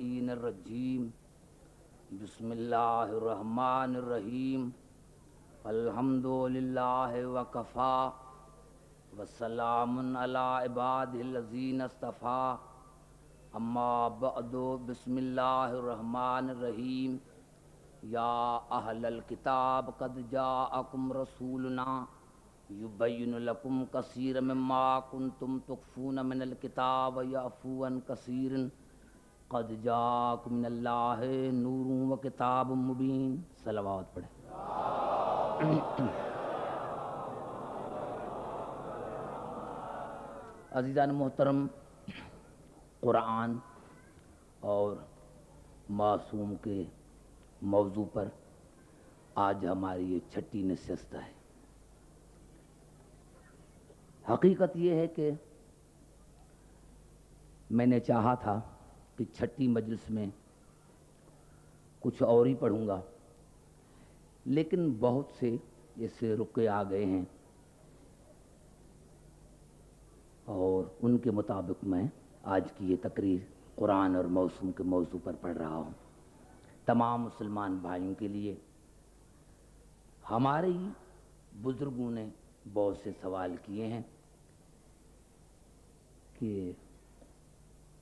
اللعین الرجیم بسم اللہ الرحمن الرحیم الحمد للہ وکفا وسلام علی عبادہ الذین اصطفیٰ اما بعد بسم اللہ الرحمن الرحیم یا اہل الکتاب قد جاءکم رسولنا یبین لکم کثیرا مما کنتم تخفون من الکتاب ویعفو عن کثیر قد جاءکم من اللہ نور و کتاب مبین. صلوات پڑھیں. عزیزان محترم، قرآن اور معصوم کے موضوع پر آج ہماری یہ چھٹی نشست ہے. حقیقت یہ ہے کہ میں نے چاہا تھا کہ چھٹی مجلس میں کچھ اور ہی پڑھوں گا، لیکن بہت سے جیسے رکے آ گئے ہیں اور ان کے مطابق میں آج کی یہ تقریر قرآن اور موسم کے موضوع پر پڑھ رہا ہوں. تمام مسلمان بھائیوں کے لیے ہمارے ہی بزرگوں نے بہت سے سوال کیے ہیں کہ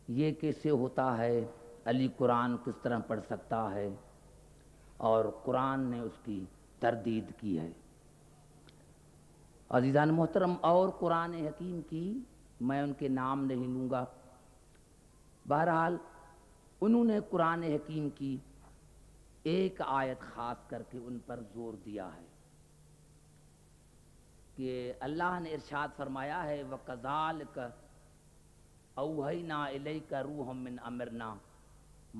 یہ کیسے ہوتا ہے، علی قرآن کس طرح پڑھ سکتا ہے، اور قرآن نے اس کی تردید کی ہے. عزیزان محترم، اور قرآن حکیم کی میں ان کے نام نہیں لوں گا. بہرحال انہوں نے قرآن حکیم کی ایک آیت خاص کر کے ان پر زور دیا ہے کہ اللہ نے ارشاد فرمایا ہے وَكَذَلِكَ أَوْحَيْنَا إِلَيْكَ رُوحًا مِّنْ أَمْرِنَا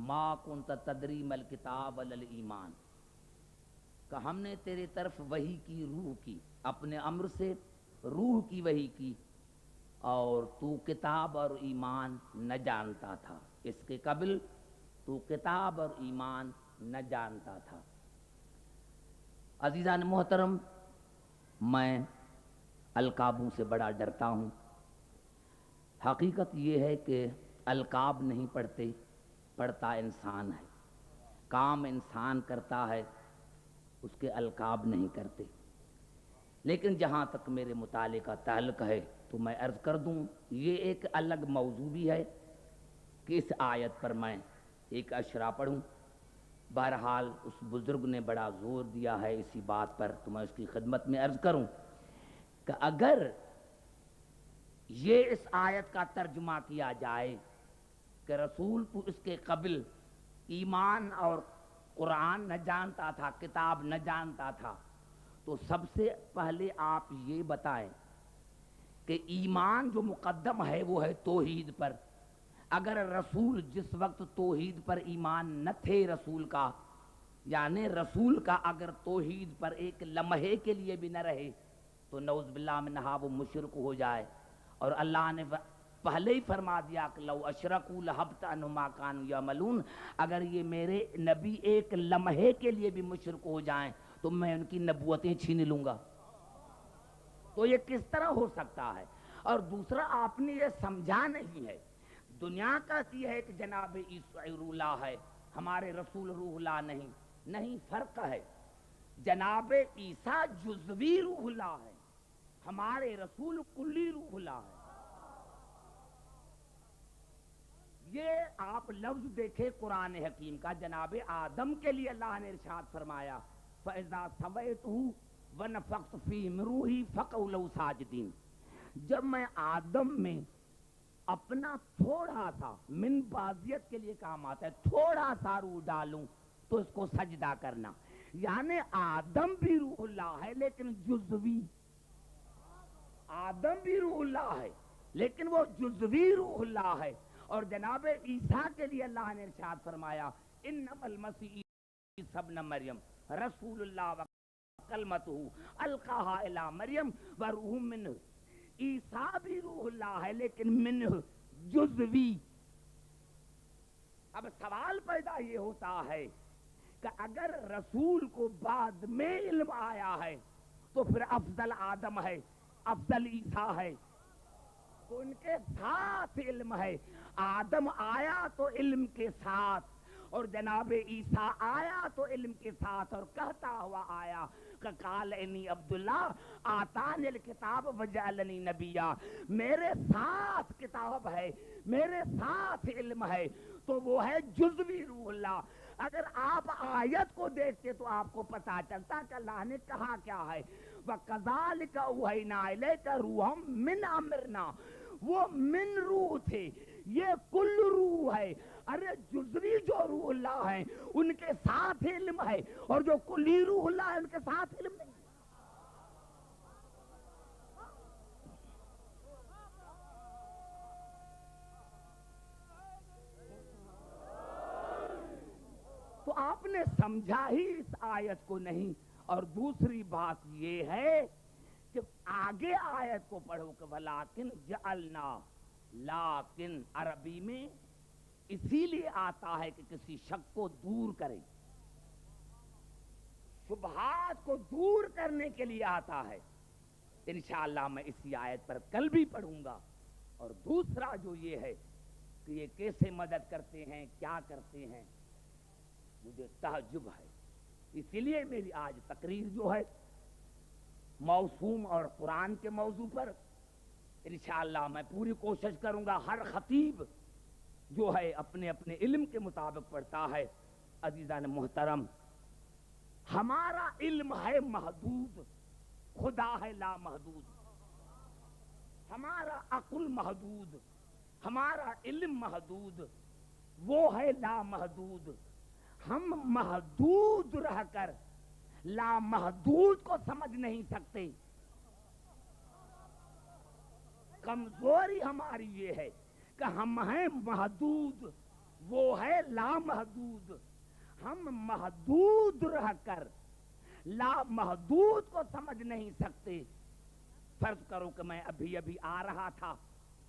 مَا كُنْتَ تَدْرِي مَا الْكِتَابُ وَلَا الْإِيمَانُ، کہ ہم نے تیرے طرف وحی کی، روح کی، اپنے امر سے روح کی وحی کی، اور تو کتاب اور ایمان نہ جانتا تھا. اس کے قبل تو کتاب اور ایمان نہ جانتا تھا. عزیزان محترم، میں القابوں سے بڑا ڈرتا ہوں. حقیقت یہ ہے کہ القاب نہیں پڑھتے، پڑھتا انسان ہے. کام انسان کرتا ہے، اس کے القاب نہیں کرتے. لیکن جہاں تک میرے مطالعے کا تعلق ہے تو میں عرض کر دوں، یہ ایک الگ موضوع بھی ہے کہ اس آیت پر میں ایک اشرا پڑھوں. بہرحال اس بزرگ نے بڑا زور دیا ہے اسی بات پر، تو میں اس کی خدمت میں عرض کروں کہ اگر یہ اس آیت کا ترجمہ کیا جائے کہ رسول تو اس کے قبل ایمان اور قرآن نہ جانتا تھا، کتاب نہ جانتا تھا، تو سب سے پہلے آپ یہ بتائیں کہ ایمان جو مقدم ہے وہ ہے توحید پر. اگر رسول جس وقت توحید پر ایمان نہ تھے رسول کا، یعنی رسول کا اگر توحید پر ایک لمحے کے لیے بھی نہ رہے تو نعوذ باللہ منہا وہ مشرک ہو جائے. اور اللہ نے پہلے ہی فرما دیا کہ لو اشرکوا لحبط عنہم ما کانوا یعملون، اگر یہ میرے نبی ایک لمحے کے لیے بھی مشرک ہو جائیں تو میں ان کی نبوتیں چھین لوں گا. تو یہ کس طرح ہو سکتا ہے؟ اور دوسرا آپ نے یہ سمجھا نہیں ہے. دنیا کہتی ہے کہ جناب عیسی روح اللہ ہے، ہمارے رسول روح اللہ نہیں. نہیں، فرق ہے. جناب عیسیٰ جزوی روح اللہ ہے، ہمارے رسول کلی روح اللہ ہے. یہ آپ لفظ دیکھیں قرآن حکیم کا. جناب آدم کے لیے اللہ نے ارشاد فرمایا فَإِذَا سَوَيْتُهُ وَنَفَخْتُ فِيهِ مِن رُوحِي فَقَعُوا لَهُ سَاجِدِينَ. جب میں آدم میں اپنا تھوڑا سا، من بازیت کے لیے کام آتا ہے، تھوڑا سا روح ڈالوں تو اس کو سجدہ کرنا. یعنی آدم بھی روح اللہ ہے لیکن جزوی. آدم بھی روح اللہ ہے لیکن وہ جزوی روح اللہ ہے. اور جناب عیسیٰ کے لیے اللہ نے ارشاد فرمایا انما المسیح عیسی ابن مریم رسول اللہ وکلمتہ القاہا الی مریم وروح منہ. عیسیٰ بھی روح اللہ ہے لیکن منہ جزوی. اب سوال پیدا یہ ہوتا ہے کہ اگر رسول کو بعد میں علم آیا ہے تو پھر افضل آدم ہے، افضل عیسیٰ ہے. تو ان کے ساتھ علم ہے. آدم آیا تو علم کے ساتھ, اور جناب عیسیٰ آیا تو علم کے ساتھ, اور کہتا ہوا آیا کہ قال انی عبداللہ آتانی الکتاب وجعلنی نبیا, میرے ساتھ کتاب ہے, میرے ساتھ علم ہے, تو وہ ہے جزوی روح اللہ. اگر آپ آیت کو دیکھتے تو آپ کو پتا چلتا کہ اللہ نے کہا کیا ہے. وَكَذَلِكَ أَوْحَيْنَا إِلَيْكَ رُوحًا مِّنْ أَمْرِنَا, وہ من روح تھے, یہ کل روح ہے. ارے جزوی جو روح اللہ ہیں ان کے ساتھ علم ہے, اور جو کلی روح اللہ ہے ان کے ساتھ علم نہیں. تو آپ نے سمجھا ہی اس آیت کو نہیں. اور دوسری بات یہ ہے کہ آگے آیت کو پڑھو کہ وَلَٰكِنْ جَعَلْنَا, لیکن عربی میں اسی لیے آتا ہے کہ کسی شک کو دور کرے, شبہات کو دور کرنے کے لیے آتا ہے. انشاءاللہ میں اسی آیت پر کل بھی پڑھوں گا. اور دوسرا جو یہ ہے کہ یہ کیسے مدد کرتے ہیں, کیا کرتے ہیں, مجھے تعجب ہے. اسی لیے میری آج تقریر جو ہے موسوم اور قرآن کے موضوع پر, انشاءاللہ میں پوری کوشش کروں گا. ہر خطیب جو ہے اپنے اپنے علم کے مطابق پڑھتا ہے. عزیزان محترم, ہمارا علم ہے محدود, خدا ہے لا محدود. ہمارا عقل محدود, ہمارا علم محدود, وہ ہے لا محدود. ہم محدود رہ کر لا محدود کو سمجھ نہیں سکتے. کمزوری ہماری یہ ہے کہ ہم ہیں محدود, وہ ہے لا محدود. ہم محدود رہ کر لا محدود کو سمجھ نہیں سکتے. فرض کرو کہ میں ابھی ابھی آ رہا تھا,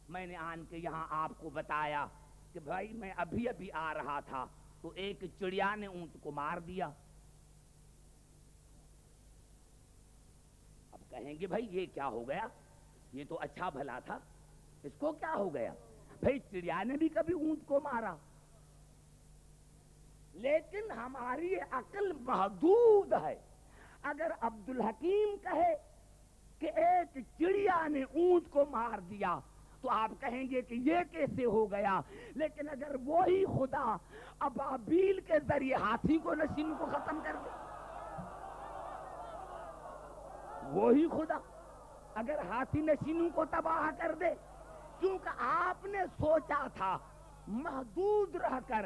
میں نے آن کے یہاں آپ کو بتایا کہ بھائی میں ابھی ابھی آ رہا تھا, تو ایک چڑیا نے اونٹ کو مار دیا. اب کہیں گے بھائی یہ کیا ہو گیا, یہ تو اچھا بھلا تھا, اس کو کیا ہو گیا؟ بھائی چڑیا نے بھی کبھی اونٹ کو مارا, لیکن ہماری عقل محدود ہے. اگر عبدالحکیم کہے کہ ایک چڑیا نے اونٹ کو مار دیا تو آپ کہیں گے کہ یہ کیسے ہو گیا. لیکن اگر وہی خدا ابابیل کے ذریعے ہاتھی کو نشین کو ختم کر دے, وہی خدا اگر ہاتھی نشینوں کو تباہ کر دے, کیونکہ آپ نے سوچا تھا محدود رہ کر,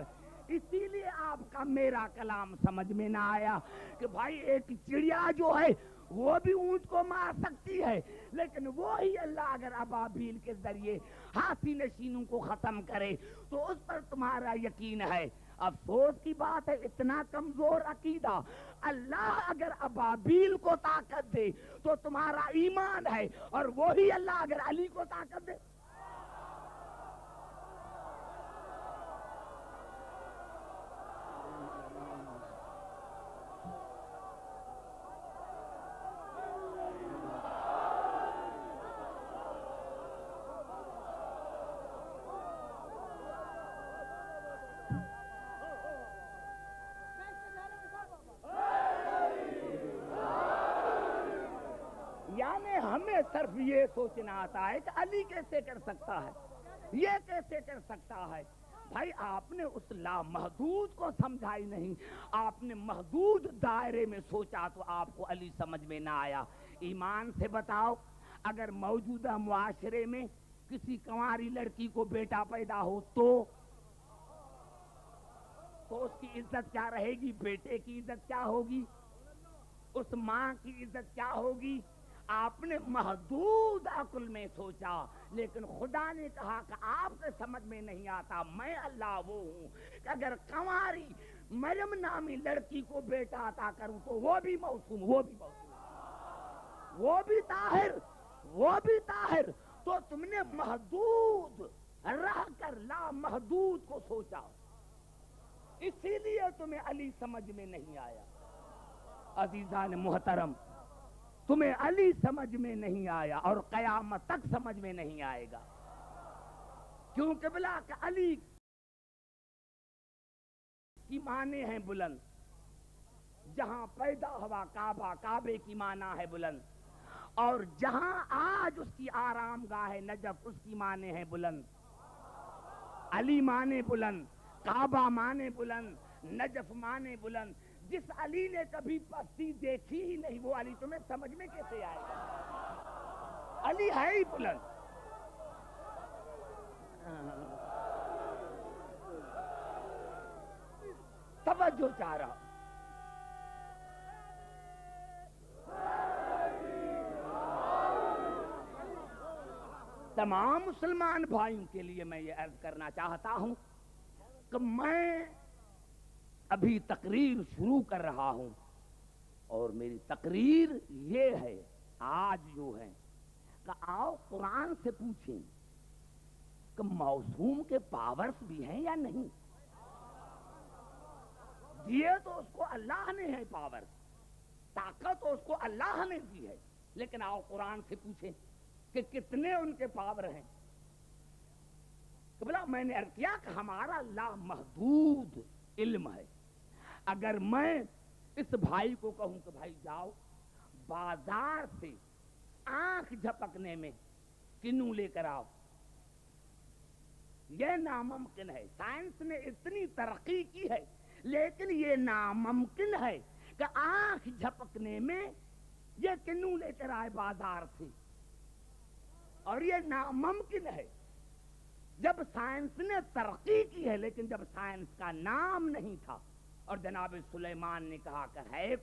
اسی لیے آپ کا میرا کلام سمجھ میں نہ آیا کہ بھائی ایک چڑیا جو ہے وہ بھی اونٹ کو مار سکتی ہے, لیکن وہی اللہ اگر ابابیل کے ذریعے ہاتھی نشینوں کو ختم کرے تو اس پر تمہارا یقین ہے. افسوس کی بات ہے اتنا کمزور عقیدہ. اللہ اگر ابابیل کو طاقت دے تو تمہارا ایمان ہے, اور وہی اللہ اگر علی کو طاقت دے. یعنی ہمیں صرف یہ سوچنا آتا ہے کہ علی کیسے کر سکتا ہے, یہ کیسے کر سکتا ہے. بھائی آپ نے اس لامحدود کو سمجھا ہی نہیں, آپ نے محدود دائرے میں سوچا تو آپ کو علی سمجھ میں نہ آیا. ایمان سے بتاؤ, اگر موجودہ معاشرے میں کسی کنواری لڑکی کو بیٹا پیدا ہو تو اس کی عزت کیا رہے گی؟ بیٹے کی عزت کیا ہوگی؟ اس ماں کی عزت کیا ہوگی؟ آپ نے محدود عقل میں سوچا, لیکن خدا نے کہا کہ آپ سے سمجھ میں نہیں آتا, میں اللہ وہ ہوں کہ اگر کنواری مریم نامی لڑکی کو بیٹا عطا کروں تو وہ بھی موسوم, وہ بھی موسوم, وہ بھی طاہر, وہ بھی طاہر. تو تم نے محدود رہ کر لا محدود کو سوچا, اسی لیے تمہیں علی سمجھ میں نہیں آیا. عزیزان محترم, تمہیں علی سمجھ میں نہیں آیا اور قیامت تک سمجھ میں نہیں آئے گا. کیوں قبلہ کہ علی کی معنی ہیں بلند، جہاں پیدا ہوا کعبہ کعبے کی معنی ہے بلند، اور جہاں آج اس کی آرام گاہ ہے نجف اس کی معنی ہے بلند۔ علی معنی بلند، کعبہ معنی بلند، نجف معنی بلند۔ جس علی نے کبھی پستی دیکھی ہی نہیں وہ علی تمہیں سمجھ میں کیسے آئے گا؟ علی ہے ہی بلند۔ توجہ چاہ رہا ہوں۔ تمام مسلمان بھائیوں کے لیے میں یہ عرض کرنا چاہتا ہوں کہ میں ابھی تقریر شروع کر رہا ہوں، اور میری تقریر یہ ہے آج جو ہے کہ آؤ قرآن سے پوچھیں کہ معصوم کے پاورز بھی ہیں یا نہیں۔ دیے تو اس کو اللہ نے ہے پاور، طاقت تو اس کو اللہ نے دی ہے، لیکن آؤ قرآن سے پوچھیں کہ کتنے ان کے پاور ہیں۔ قبلہ میں نے عرض کیا کہ ہمارا لامحدود علم ہے۔ اگر میں اس بھائی کو کہوں کہ بھائی جاؤ بازار سے آنکھ جھپکنے میں کنوں لے کر آؤ، یہ ناممکن ہے۔ سائنس نے اتنی ترقی کی ہے لیکن یہ ناممکن ہے کہ آنکھ جھپکنے میں یہ کنوں لے کر آئے بازار سے، اور یہ ناممکن ہے۔ جب سائنس نے ترقی کی ہے، لیکن جب سائنس کا نام نہیں تھا اور جناب سلیمان نے کہا کہ ہے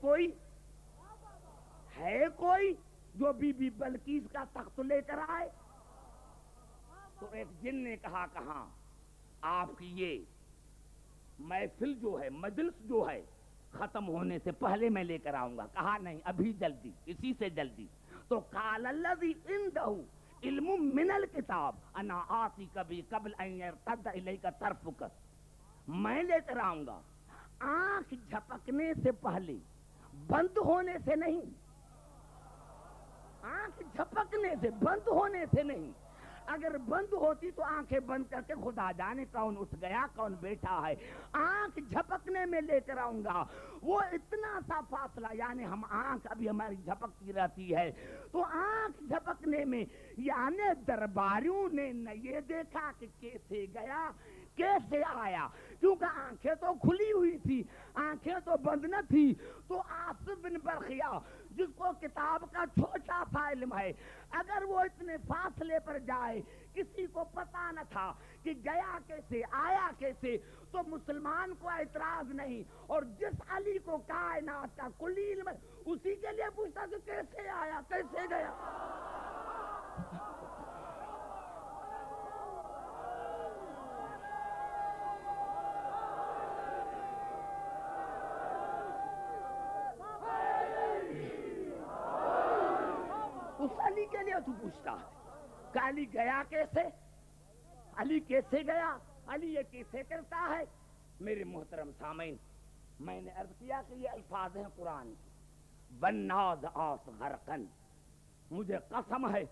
کوئی جو بی بی بلقیس کا تخت لے کر آئے، تو ایک جن نے کہا کہ ہاں آپ کی یہ محفل جو ہے مجلس جو ہے ختم ہونے سے پہلے میں لے کر آؤں گا۔ کہا نہیں ابھی جلدی، اسی سے جلدی۔ تو قال الذی عنده علم من الکتاب انا آتیک بھی قبل ان یرتد الیک طرفک، میں لے کر آؤں گا آنکھ جھپکنے سے پہلے، بند ہونے سے نہیں، آنکھ جھپکنے سے بند ہونے سے نہیں۔ اگر بند ہوتی تو آنکھیں بند کر کے خدا جانے کون اٹھ گیا کون بیٹھا ہے۔ آنکھ جھپکنے میں لے کر آؤں گا، وہ اتنا سا فاصلہ، یعنی ہم آنکھ ابھی ہماری جھپکتی رہتی ہے، تو آنکھ جھپکنے میں یعنی درباریوں نے نہ یہ دیکھا کہ کیسے گیا کیسے آیا، کیونکہ آنکھیں تو کھلی ہوئی تھی، آنکھیں تو بند نہ تھی۔ تو آصف بن برخیا جس کو کتاب کا چھوٹا سا علم ہے، اگر وہ اتنے فاصلے پر جائے، کسی کو پتا نہ تھا کہ گیا کیسے آیا کیسے، تو مسلمان کو اعتراض نہیں، اور جس علی کو کائنات کا کلی علم ہے اسی کے لیے پوچھتا کہ کیسے آیا کیسے گیا۔ اس علی کے لیے تو پوچھتا ہے کہ علی گیا کیسے، علی کیسے گیا، علی یہ کیسے کرتا ہے۔ میرے محترم سامعین، میں نے عرض کیا کہ یہ الفاظ ہیں قرآن کی، والناز آس غرقن، مجھے قسم ہے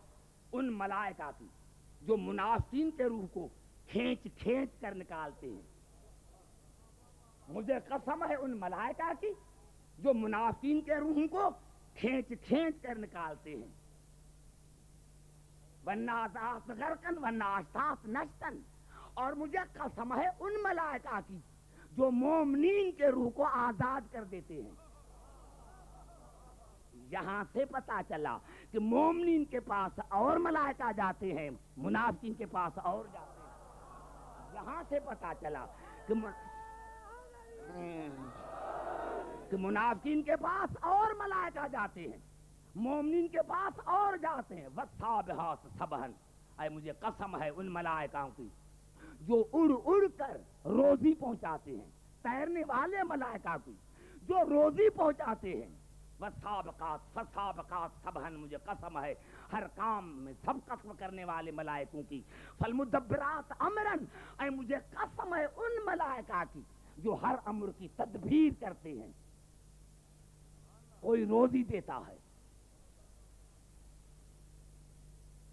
ان ملائکہ کی جو منافقین کے روح کو کھینچ کھینچ کر نکالتے ہیں، مجھے قسم ہے ان ملائکہ کی جو منافقین کے روح کو کھینچ کھینچ کر نکالتے ہیں۔ والنازعات غرقن والناشطات نشطن، اور مجھے قسم ہے ان ملائکہ کی جو مومنین کے روح کو آزاد کر دیتے ہیں۔ یہاں سے پتا چلا کہ مومنین کے پاس اور ملائکہ جاتے ہیں، منافقین کے پاس اور جاتے ہیں۔ یہاں سے پتا چلا کہ منافقین کے پاس اور ملائکہ جاتے ہیں، مومنین کے پاس اور جاتے ہیں۔ والسابحات سبحا، اے مجھے قسم ہے ان ملائکہ کی جو اڑ اڑ کر روزی پہنچاتے ہیں، تیرنے والے ملائکہ کی جو روزی پہنچاتے ہیں۔ والسابقات فالسابقات سبحا، مجھے قسم ہے ہر کام میں سبقت کرنے والے ملائکوں کی۔ فالمدبرات امرا، اے مجھے قسم ہے ان ملائکہ کی جو ہر امر کی تدبیر کرتے ہیں۔ کوئی روزی دیتا ہے،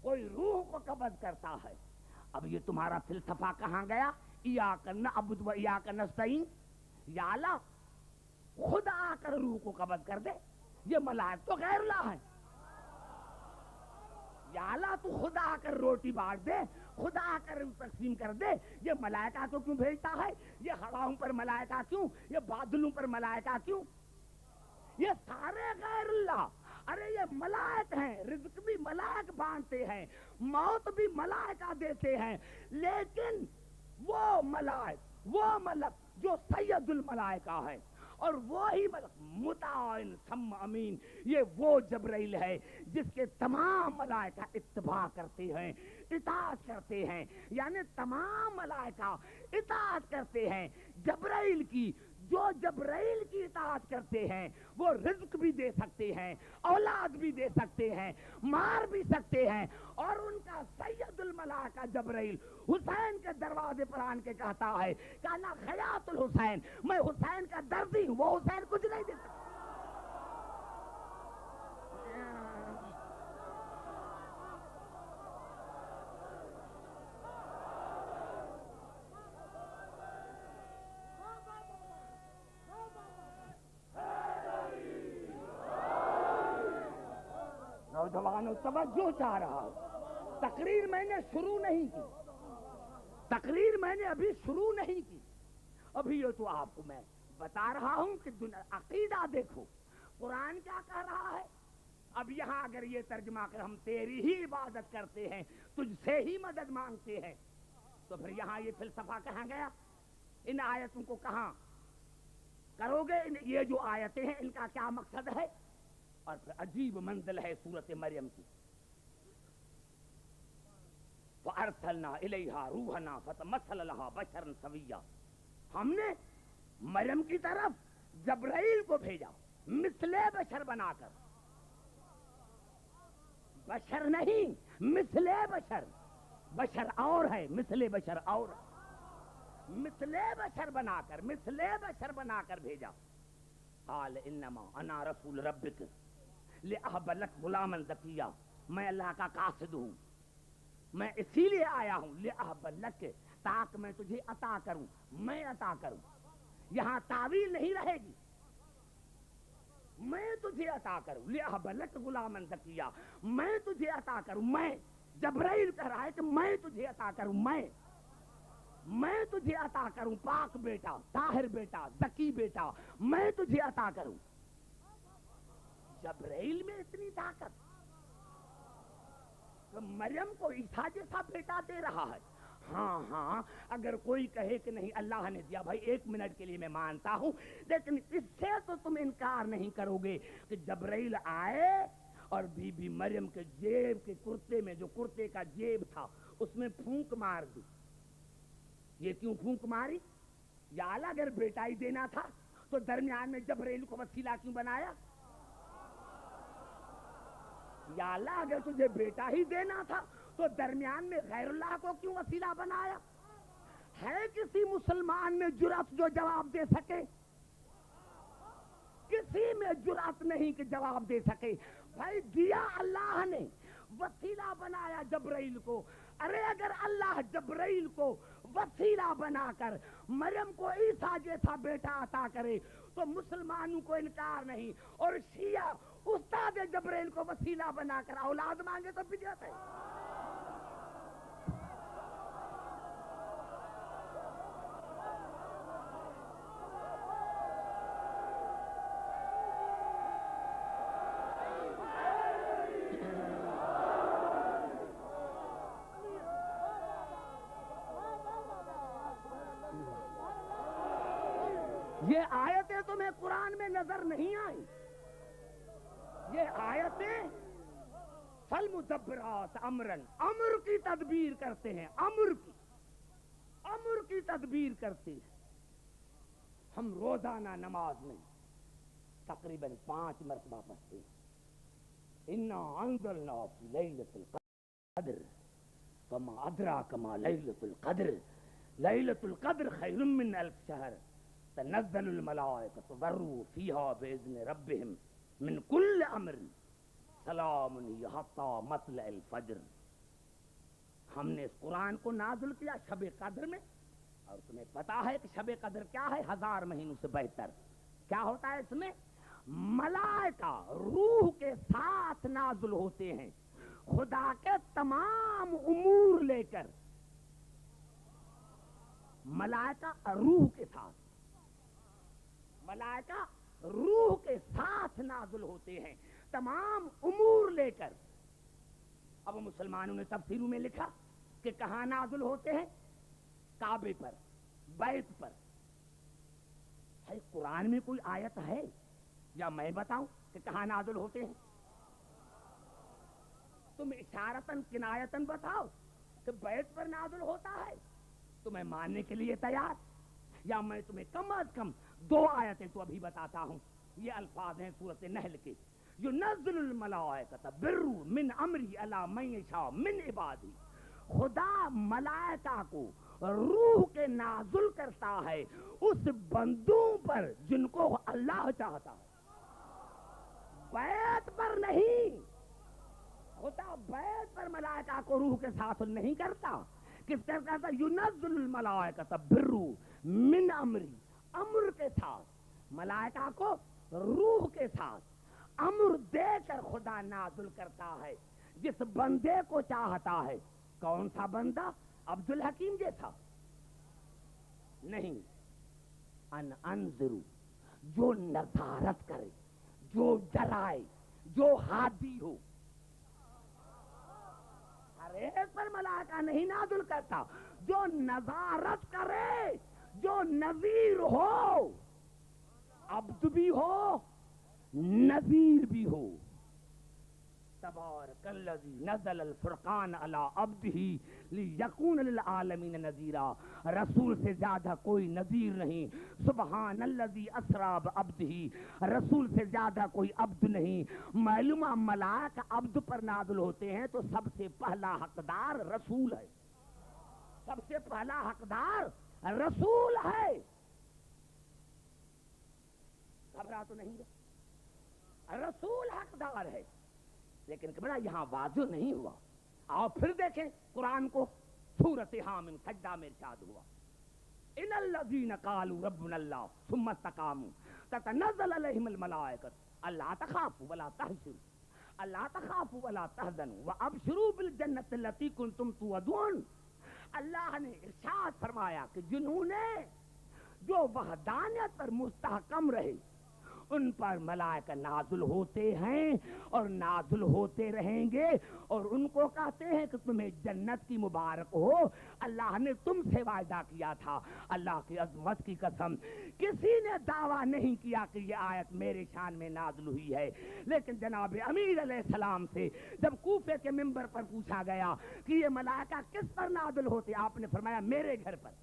کوئی روح کو قبض کرتا ہے، اب یہ تمہارا فلسفہ کہاں گیا؟ ایاک نعبد و ایاک نستعین. یا اللہ خود آ کر روح کو قبض کر دے، یہ ملائک تو غیر اللہ ہے. یا اللہ تو خود آ کر روٹی بانٹ دے، خود آ کر تقسیم کر دے، یہ ملائکہ کو کیوں بھیجتا ہے؟ یہ ہواؤں پر ملائکہ کیوں؟ یہ بادلوں پر ملائکہ کیوں؟ یہ سارے غیر اللہ. ارے یہ ملائک ہیں، رزق بھی ملائک بانٹتے ہیں، موت بھی ملائکہ دیتے ہیں، لیکن وہ ملائک، وہ ملک جو سید الملائکہ ہے، اور وہی ملک مطاع ثم امین، یہ وہ جبرائیل ہے جس کے تمام ملائکہ اتباع کرتے ہیں، اطاعت کرتے ہیں. یعنی تمام ملائکہ اطاعت کرتے ہیں جبرائیل کی. جو جبرائیل کی اطاعت کرتے ہیں وہ رزق بھی دے سکتے ہیں، اولاد بھی دے سکتے ہیں، مار بھی سکتے ہیں. اور ان کا سید الملائکہ جبرائیل حسین کے دروازے پر آن کے کہتا ہے کہ انا خیاط الحسین، میں حسین کا دردی ہوں، وہ حسین کچھ نہیں دے سکتا. نوجوانوں توجہ چاہ رہا ہوں، تقریر میں نے شروع نہیں کی، تقریر میں نے ابھی شروع نہیں کی. ابھی یہ تو آپ کو میں بتا رہا ہوں کہ عقیدہ دیکھو قرآن کیا کہہ رہا ہے. اب یہاں اگر یہ ترجمہ کر ہم تیری ہی عبادت کرتے ہیں، تجھ سے ہی مدد مانگتے ہیں، تو پھر یہاں یہ فلسفہ کہاں گیا؟ ان آیتوں کو کہاں کرو گے؟ یہ جو آیتیں ہیں ان کا کیا مقصد ہے؟ اور پھر عجیب منزل ہے سورۃ مریم کی. فَأَرْسَلْنَا إِلَيْهَا رُوحَنَا فَتَمَثَّلَ لَهَا بَشَرًا سَوِيًّا. ہم نے مریم کی طرف جبرائیل کو بھیجا مثل بشر بنا کر. بشر نہیں، مثل بشر. بشر اور ہے، مثل بشر اور. مثل بشر بنا کر، مثل بشر بنا کر بھیجا. قال انما انا رسول ربک لأہب لک غلاما زکیا. میں اللہ کا قاصد ہوں، میں اسی لیے آیا ہوں لأہب لک، تاکہ میں تجھے عطا کروں، میں عطا کروں. یہاں تعویل نہیں رہے گی، میں تجھے عطا کروں. لأہب لک غلاما زکیا، میں تجھے عطا کروں. میں جبرائیل کہہ رہا ہے کہ میں تجھے عطا کروں، میں تجھے عطا کروں پاک بیٹا، طاہر بیٹا، زکی بیٹا، میں تجھے عطا کروں. جبرائیل میں اتنی طاقت کہ مریم کو عیسیٰ جیسا بیٹا دے رہا ہے. ہاں ہاں، اگر کوئی کہے کہ نہیں اللہ نے دیا، بھائی ایک منٹ کے لیے میں مانتا ہوں، لیکن اس سے تو تم انکار نہیں کرو گے کہ جبرائیل آئے اور بی بی مریم کے جیب کے کرتے میں، جو کرتے کا جیب تھا، اس میں پھونک مار دی. یہ کیوں پھونک ماری؟ یا اللہ اگر بیٹا ہی دینا تھا تو درمیان میں جبرائیل کو وسیلہ کیوں بنایا؟ یا اللہ اگر تجھے بیٹا ہی دینا تھا تو درمیان میں غیر اللہ کو کیوں وسیلہ بنایا؟ ہے کسی مسلمان میں جرأت جو جواب دے سکے؟ کسی میں جرأت نہیں کہ جواب دے سکے. بھائی دیا اللہ نے، وسیلہ بنایا جبرائیل کو. ارے اگر اللہ جبرائیل کو وسیلہ بنا کر مریم کو عیسیٰ جیسا بیٹا عطا کرے تو مسلمانوں کو انکار نہیں. اور شیعہ استاد جبرائیل کو وسیلہ بنا کر اولاد مانگے تو بدعت ہے. یہ آیتیں تمہیں قرآن میں نظر نہیں آئی. یہ آیتیں فالمدبرات امرن، امر کی تدبیر کرتے ہیں، امر کی تدبیر کرتے ہیں. ہم روزانہ نماز میں تقریباً 5 مرتبہ پڑھتے ہیں انا انزلنا فی لیلۃ القدر وما ادراک ما لیلۃ القدر لیلۃ القدر خیر من الف شہر تنزل الملائکۃ والروح فیہا باذن ربہم من کل امر سلام ہی حتی مطلع الفجر. ہم نے اس قرآن کو نازل کیا شب قدر میں، اور تمہیں پتا ہے کہ شب قدر کیا ہے؟ 1000 مہینوں سے بہتر۔ کیا ہوتا ہے اس میں؟ ملائکہ روح کے ساتھ نازل ہوتے ہیں خدا کے تمام امور لے کر۔ ملائکہ روح کے ساتھ، ملائکہ روح کے ساتھ نازل ہوتے ہیں تمام امور لے کر۔ اب مسلمانوں نے تفسیروں میں لکھا کہ کہاں نازل ہوتے ہیں؟ کعبے پر، بیت پر۔ ہے قرآن میں کوئی آیت ہے یا میں بتاؤں کہ کہاں نازل ہوتے ہیں؟ تم اشارتاً کنایتاً بتاؤ کہ بیت پر نازل ہوتا ہے تو میں ماننے کے لیے تیار، یا میں تمہیں کم از کم 2 آیتیں تو ابھی بتاتا ہوں۔ یہ الفاظ ہیں سورۃ نحل کے، ينزل الملائکۃ بالروح من امرہ علی من یشاء من عبادہ۔ خدا ملائکہ کو روح کے نازل کرتا ہے اس بندوں پر جن کو اللہ چاہتا ہے، بیت پر نہیں۔ خدا بیت پر ملائکہ کو روح کے ساتھ نہیں کرتا۔ کس طرح کرتا؟ ينزل الملائکۃ بالروح من امری، امر کے ساتھ، ملائکہ کو روح کے ساتھ امر دے کر خدا نازل کرتا ہے جس بندے کو چاہتا ہے۔ کون سا بندہ؟ عبد الحکیم جیسا نہیں، ان انذرو، جو نظارت کرے، جو ڈرائے، جو ہادی ہو۔ ہر ایک پر ملائکہ نہیں نازل کرتا، جو نظارت کرے، جو نذیر ہو، عبد بھی ہو نذیر بھی ہو۔ تبارک الذی نزل الفرقان علی عبدہ لیکون للعالمین نذیرا۔ رسول سے زیادہ کوئی نذیر نہیں۔ سبحان الذی اسری بعبدہ، رسول سے زیادہ کوئی عبد نہیں۔ معلومہ ملائکہ عبد پر نازل ہوتے ہیں تو سب سے پہلا حقدار رسول ہے، سب سے پہلا حقدار رسول ہے۔ گھبرا تو نہیں گا؟ رسول حقدار ہے، لیکن بڑا یہاں واضح نہیں ہوا۔ آؤ پھر دیکھیں قرآن کو، سورۃ حامیم سجدہ میں ارشاد ہوا، ان الذین قالوا ربنا اللہ ثم استقاموا تتنزل علیہم الملائکۃ الا تخافوا ولا تحزنوا، الا تخافوا ولا تحزنوا وابشروا بالجنۃ التی کنتم توعدون۔ اللہ نے ارشاد فرمایا کہ جنہوں نے جو وحدانیت پر مستحکم رہے ان پر ملائکہ نازل ہوتے ہیں اور نازل ہوتے رہیں گے، اور ان کو کہتے ہیں کہ تمہیں جنت کی مبارک ہو۔ اللہ نے تم سے وعدہ کیا تھا، اللہ کی عظمت کی قسم کسی نے دعویٰ نہیں کیا کہ یہ آیت میرے شان میں نازل ہوئی ہے، لیکن جناب امیر علیہ السلام سے جب کوفے کے منبر پر پوچھا گیا کہ یہ ملائکہ کس پر نازل ہوتے، آپ نے فرمایا میرے گھر پر۔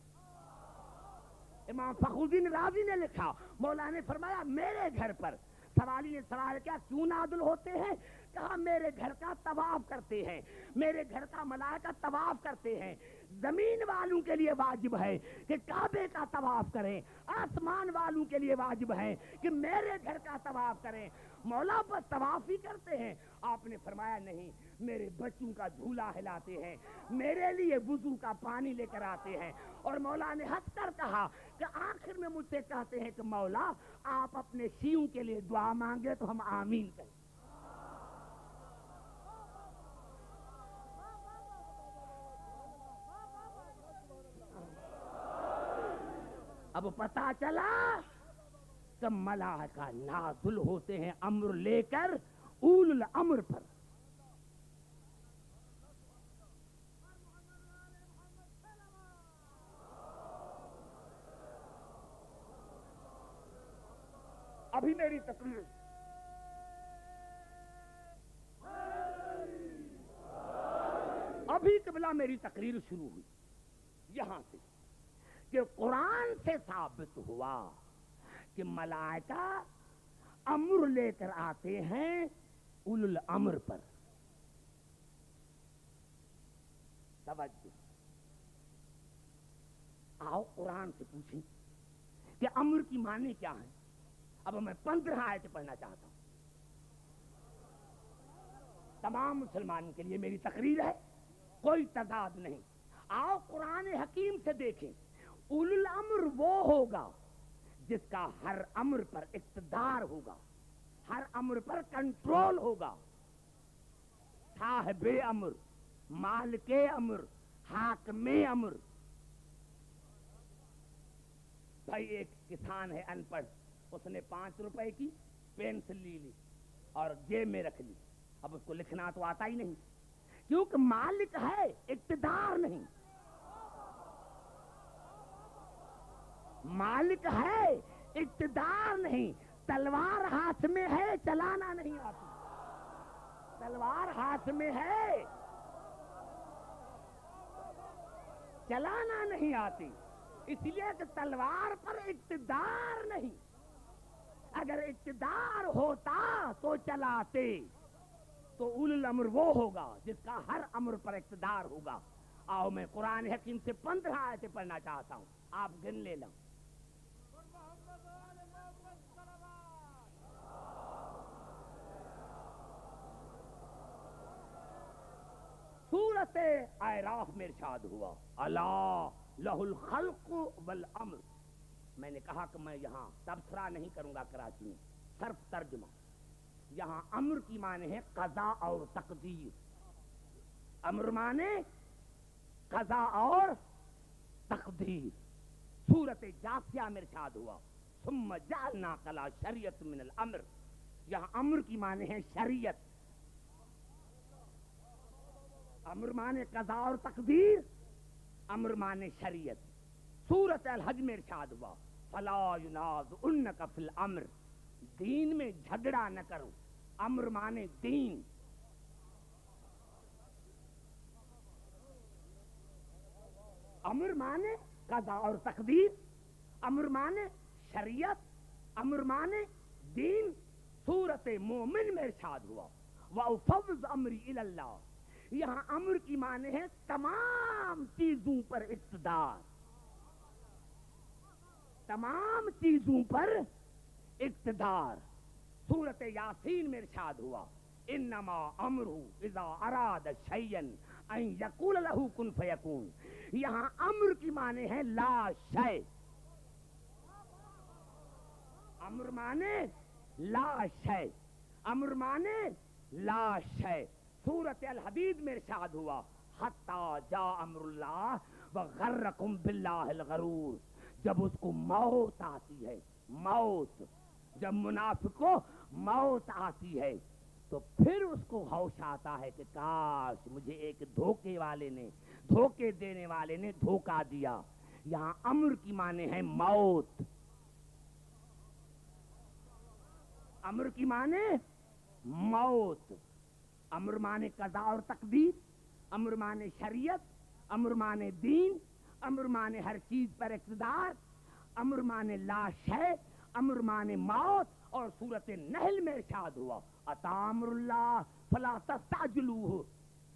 امام فخر الدین رازی نے لکھا، مولا نے فرمایا میرے گھر پر۔ سوالی نے سوال کیا کیوں نازل ہوتے ہیں؟ کہا میرے گھر کا طواف کرتے ہیں، میرے گھر کا ملائکہ طواف کرتے ہیں۔ زمین والوں کے لیے واجب ہے کہ کعبے کا طواف کریں، آسمان والوں کے لیے واجب ہے کہ میرے گھر کا طواف کریں۔ مولا بس طواف ہی کرتے ہیں؟ آپ نے فرمایا نہیں، میرے بچوں کا جھولا ہلاتے ہیں، میرے لیے وضو کا پانی لے کر آتے ہیں۔ اور مولا نے ہنس کر کہا کہ آخر میں مجھ سے کہتے ہیں کہ مولا آپ اپنے شیعوں کے لیے دعا مانگے تو ہم آمین کہیں۔ اب پتا چلا کہ ملائکہ نازل ہوتے ہیں امر لے کر اول الامر پر۔ ابھی میری تقریر ابھی قبلہ میری تقریر شروع ہوئی یہاں سے کہ قرآن سے ثابت ہوا کہ ملائکہ امر لے کر آتے ہیں اول الامر پر۔ توجہ، آؤ قرآن سے پوچھیں کہ امر کی معنی کیا ہے۔ اب میں 15 آیتیں پڑھنا چاہتا ہوں، تمام مسلمانوں کے لیے میری تقریر ہے، کوئی تضاد نہیں. آؤ قرآن حکیم سے دیکھیں. اولو الامر وہ ہوگا جس کا ہر امر پر اقتدار ہوگا, ہر امر پر کنٹرول ہوگا. صاحب امر, مالک امر, حاکم امر. بھائی ایک کسان ہے ان پڑھ, اس نے 5 روپے کی پینسل لی اور جیب میں رکھ لی. اب اس کو لکھنا تو آتا ہی نہیں, کیونکہ مالک ہے, اقتدار نہیں. مالک ہے, اقتدار نہیں. تلوار ہاتھ میں ہے, چلانا نہیں آتی. تلوار ہاتھ میں ہے, چلانا نہیں آتی. اس لیے کہ تلوار پر اقتدار نہیں. اگر اقتدار ہوتا تو چلاتے. تو اولو الامر وہ ہوگا جس کا ہر امر پر اقتدار ہوگا. آؤ میں قرآن حکیم سے 15 آیتیں پڑھنا چاہتا ہوں, آپ گن لے لو. سورت اعراف میں ارشاد ہوا, الا لہ الخلق والامر. میں نے کہا کہ میں یہاں تبصرہ نہیں کروں گا کراچی میں, صرف ترجمہ. یہاں امر کی معنی ہے قضا اور تقدیر. امر معنی قضا اور تقدیر. سورت جاثیہ میں ارشاد ہوا, ثم جعلناک علی شریعۃ من الامر. یہاں امر کی معنی ہے شریعت. امر معنی قضا اور تقدیر, امر معنی شریعت. سورت الحج میں ارشاد ہوا, فلا ینازعنک فی الامر. دین میں جھگڑا نہ کرو. امر معنی دین. امر معنی قضا اور تقدیر, امر معنی شریعت, امر معنی دین. سورت مومن میں ارشاد ہوا, وَأُفَوِّضْ أَمْرِي إِلَى اللَّهِ. یہاں امر کی معنی ہے تمام چیزوں پر اقتدار. تمام چیزوں پر اقتدار. سورت یاسین میں ارشاد ہوا, انما امرہ اذا اراد شیئا ان یقول لہ کن فیکون. یہاں امر کی معنی ہے لا شیء. امر معنی لا شیء, امر معنی لا شیء. سورت الحدید میں ارشاد ہوا, حتی جاء امر اللہ وغرکم باللہ الغرور. جب اس کو موت آتی ہے, موت, جب منافق کو موت آتی ہے تو پھر اس کو ہوش آتا ہے کہ کاش مجھے ایک دھوکے والے نے, دھوکے دینے والے نے دھوکا دیا. یہاں امر کی معنی ہے موت. امر کی معنی موت. امر معنی قضا اور تقدیر, امر معنی شریعت, امر معنی دین, امر معنی ہر چیز پر اقتدار, امر معنی لا شیء, امر معنی موت. اور سورت نحل میں ارشاد ہوا, اتی امر اللہ فلا تستعجلوہ.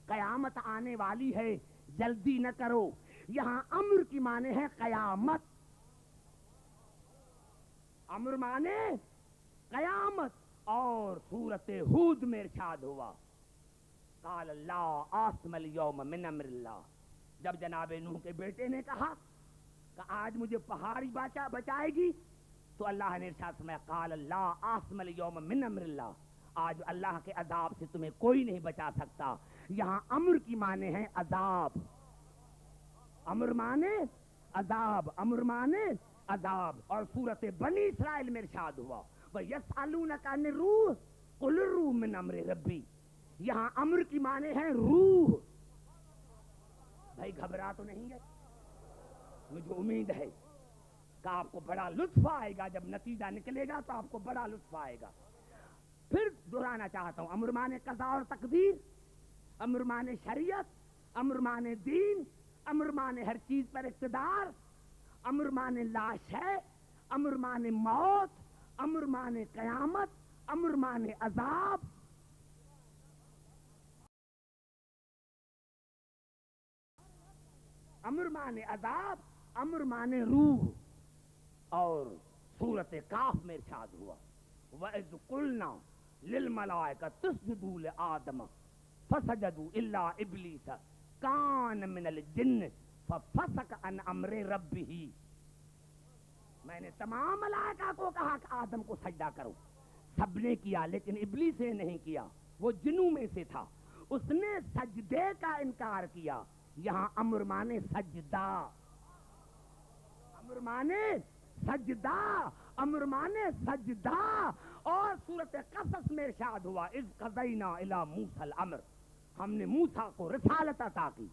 قیامت آنے والی ہے, جلدی نہ کرو. یہاں امر کی معنی ہے قیامت. امر معنی قیامت. اور سورت ہود میں ارشاد ہوا, قال اللہ عاصم اليوم من امر اللہ. جب جناب نوح کے بیٹے نے کہا کہ آج مجھے پہاڑی بچائے گی, تو اللہ نے ارشاد فرمایا, قال اللہ عاصم اليوم من امر اللہ. آج اللہ کے عذاب سے تمہیں کوئی نہیں بچا سکتا. یہاں امر کی معنی ہے عذاب. امر معنی عذاب, امر معنی عذاب. اور سورت بنی اسرائیل میں ارشاد ہوا, وَيَسْأَلُونَكَ عَنِ الرُّوحِ قُلِ الرُّوحُ مِنْ أَمْرِ رَبِّي. یہاں امر کی معنی ہے روح. بھائی گھبرا تو نہیں گئے؟ مجھے امید ہے کہ آپ کو بڑا لطف آئے گا. جب نتیجہ نکلے گا تو آپ کو بڑا لطف آئے گا. پھر دہرانا چاہتا ہوں, امر معنی قضا اور تقدیر, امر معنی شریعت, امر معنی دین, امر معنی ہر چیز پر اقتدار, امر معنی لا شیء, امر معنی موت, امر معنی قیامت, امر معنی عذاب. امر معنی عذاب, امر معنی روح. اور سورت کاف میں ارشاد ہوا, وَإِذْ قُلْنَا لِلْمَلَائِكَةِ اسْجُدُوا لِآدَمَ فَسَجَدُوا إِلَّا إِبْلِيسَ کان من الجن ففسق عن امر ربہ، میں نے تمام ملائکہ کو کہا کہ آدم کو سجدہ کرو، سب نے کیا لیکن ابلیس نے نہیں کیا، وہ جنوں میں سے تھا، اس نے سجدے کا انکار کیا۔ یہاں امر مانے سجدہ، امر مانے سجدہ، امر مانے سجدہ۔ اور سورۃ قصص میں ارشاد ہوا اذ قضینا الی موسیٰ الامر، ہم نے موسیٰ کو رسالت عطا کی۔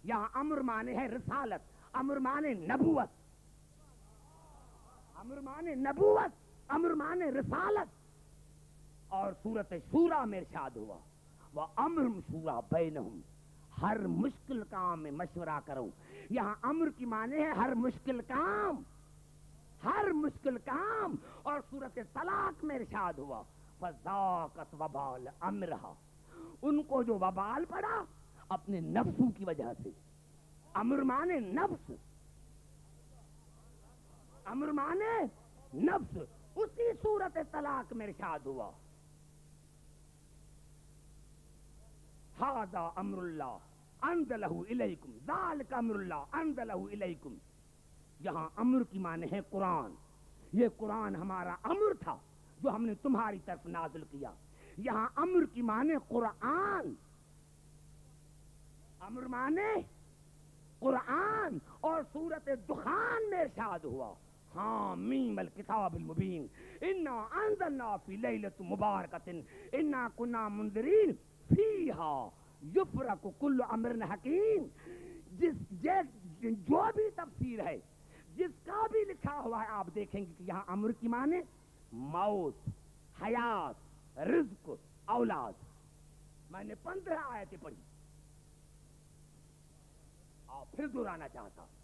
یہاں امر مانے ہے رسالت، امر مانے نبوت، امر مانے نبوت، امر مانے رسالت۔ اور سورۃ شورى میں ارشاد ہوا وَأَمْرٌ شُورَىٰ بَيْنَهُمْ، ہر مشکل کام میں مشورہ کرو۔ یہاں امر کی معنی ہے ہر مشکل کام، ہر مشکل کام۔ اور سورۃ طلاق میں ارشاد ہوا فَذَاقَتْ وَبَالَ أَمْرِهَا، ان کو جو وبال پڑا اپنے نفسوں کی وجہ سے۔ امر مانے نفس، امر مانے نفس۔ اسی سورۃ طلاق میں ارشاد ہوا ھذا امر اللہ انزلہ الیکم ذالک امر اللہ انزلہ الیکم۔ یہاں امر کی معنی ہے قرآن، یہ قرآن ہمارا امر تھا جو ہم نے تمہاری طرف نازل کیا۔ یہاں امر کی معنی قرآن، امر مانے قرآن۔ اور سورۃ دخان میں ارشاد ہوا حامیم الکتاب المبین انا انزلنا فی لیلۃ مبارکۃ انا کنا منذرین فیہا یفرق کل امر حکیم۔ جو بھی تفسیر ہے، جس کا بھی لکھا ہوا ہے، آپ دیکھیں گے کہ یہاں امر کی معنی موت، حیات، رزق، اولاد۔ میں نے 15 آیتیں پڑھی، آپ پھر دہرانا چاہتا ہوں۔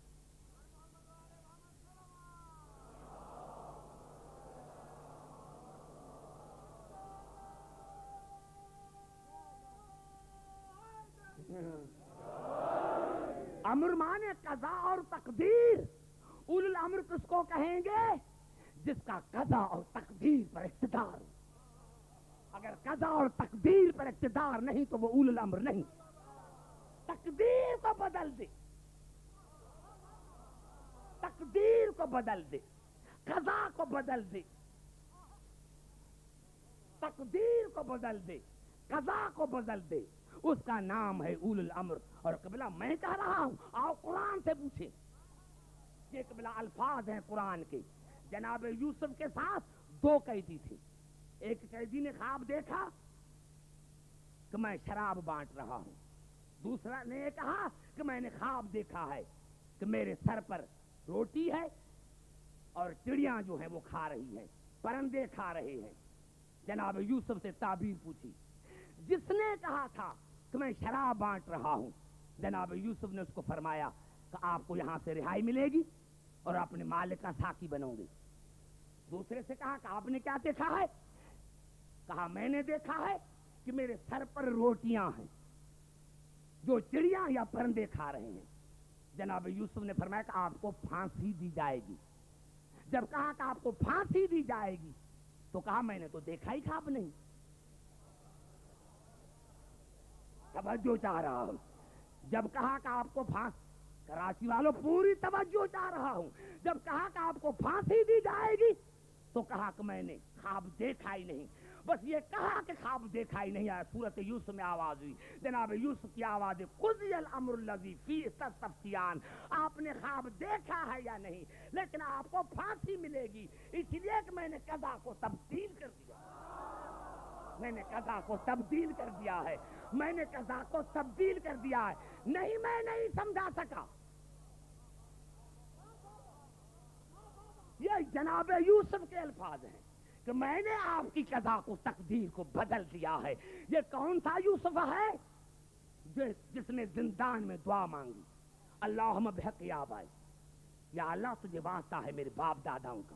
امر مانے قضا اور تقدیر۔ اول الامر کس کو کہیں گے؟ جس کا قضا اور تقدیر پر اقتدار ہو۔ اگر قضا اور تقدیر پر اقتدار نہیں تو وہ اول الامر نہیں۔ تقدیر کو بدل دے، تقدیر کو بدل دے، قضا کو بدل دے، تقدیر کو بدل دے، قضا کو بدل دے، اس کا نام ہے اول الامر۔ اور قبلہ میں کہہ رہا ہوں، آؤ قرآن سے پوچھیں، یہ قبلہ الفاظ ہیں قرآن کے۔ جناب یوسف کے ساتھ 2 قیدی تھے، ایک قیدی نے خواب دیکھا کہ میں شراب بانٹ رہا ہوں، دوسرا نے یہ کہا کہ میں نے خواب دیکھا ہے کہ میرے سر پر روٹی ہے اور چڑیاں جو ہیں وہ کھا رہی ہیں، پرندے کھا رہے ہیں۔ جناب یوسف سے تعبیر پوچھی۔ جس نے کہا تھا کہ میں شراب بانٹ رہا ہوں، جناب یوسف نے اس کو فرمایا کہ آپ کو یہاں سے رہائی ملے گی اور اپنے مالک کا ساقی بنو گے۔ دوسرے سے کہا کہ آپ نے کیا دیکھا ہے؟ کہا میں نے دیکھا ہے کہ میرے سر پر روٹیاں ہیں جو چڑیاں یا پرندے کھا رہے ہیں۔ جناب یوسف نے فرمایا کہ آپ کو پھانسی دی جائے گی۔ جب کہا کہ آپ کو پھانسی دی جائے گی تو کہا میں نے تو دیکھا ہی خواب نہیں۔ توجہ چاہ رہا ہوں۔ جب کہا کہ آپ کو کراچی والوں پوری توجہ چاہ رہا ہوں، جب کہا کہ آپ کو پھانسی دی جائے گی تو کہا کہ میں نے خواب دیکھا ہی نہیں۔ بس یہ کہا کہ خواب دیکھا ہی نہیں آیا، سورۃ یوسف میں آواز ہوئی، جناب یوسف کی آواز ہے قضی الامر الذی فیہ تستفتیان، آپ نے خواب دیکھا ہے یا نہیں، لیکن آپ کو پھانسی ملے گی، اس لیے کہ میں نے قضا کو تبدیل کر دیا، میں نے قضا کو تبدیل کر دیا ہے، میں نے قضا کو تبدیل کر دیا ہے۔ نہیں، میں نہیں سمجھا سکا۔ یہ جناب یوسف کے الفاظ ہیں کہ میں نے آپ کی قضا کو، تقدیر کو بدل دیا ہے۔ یہ کون سا یوسف ہے؟ جس نے زندان میں دعا مانگی، اللہم بحق آبائی، یا اللہ تجھے واسطہ ہے میرے باپ داداؤں کا،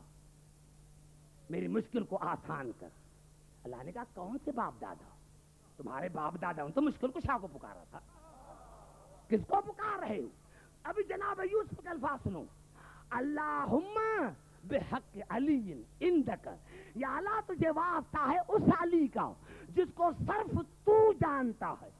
میری مشکل کو آسان کر۔ اللہ نے کہا کون سے باپ دادا؟ تمہارے باپ داداؤں تو مشکل کو شاہ کو پکارا تھا، کس کو پکار رہے ہو؟ ابھی جناب یوسف کے الفاظ سنو، اللہم بحق علی عندک، یا اللہ تجھے واسطہ ہے اس علی کا جس کو صرف تو جانتا ہے،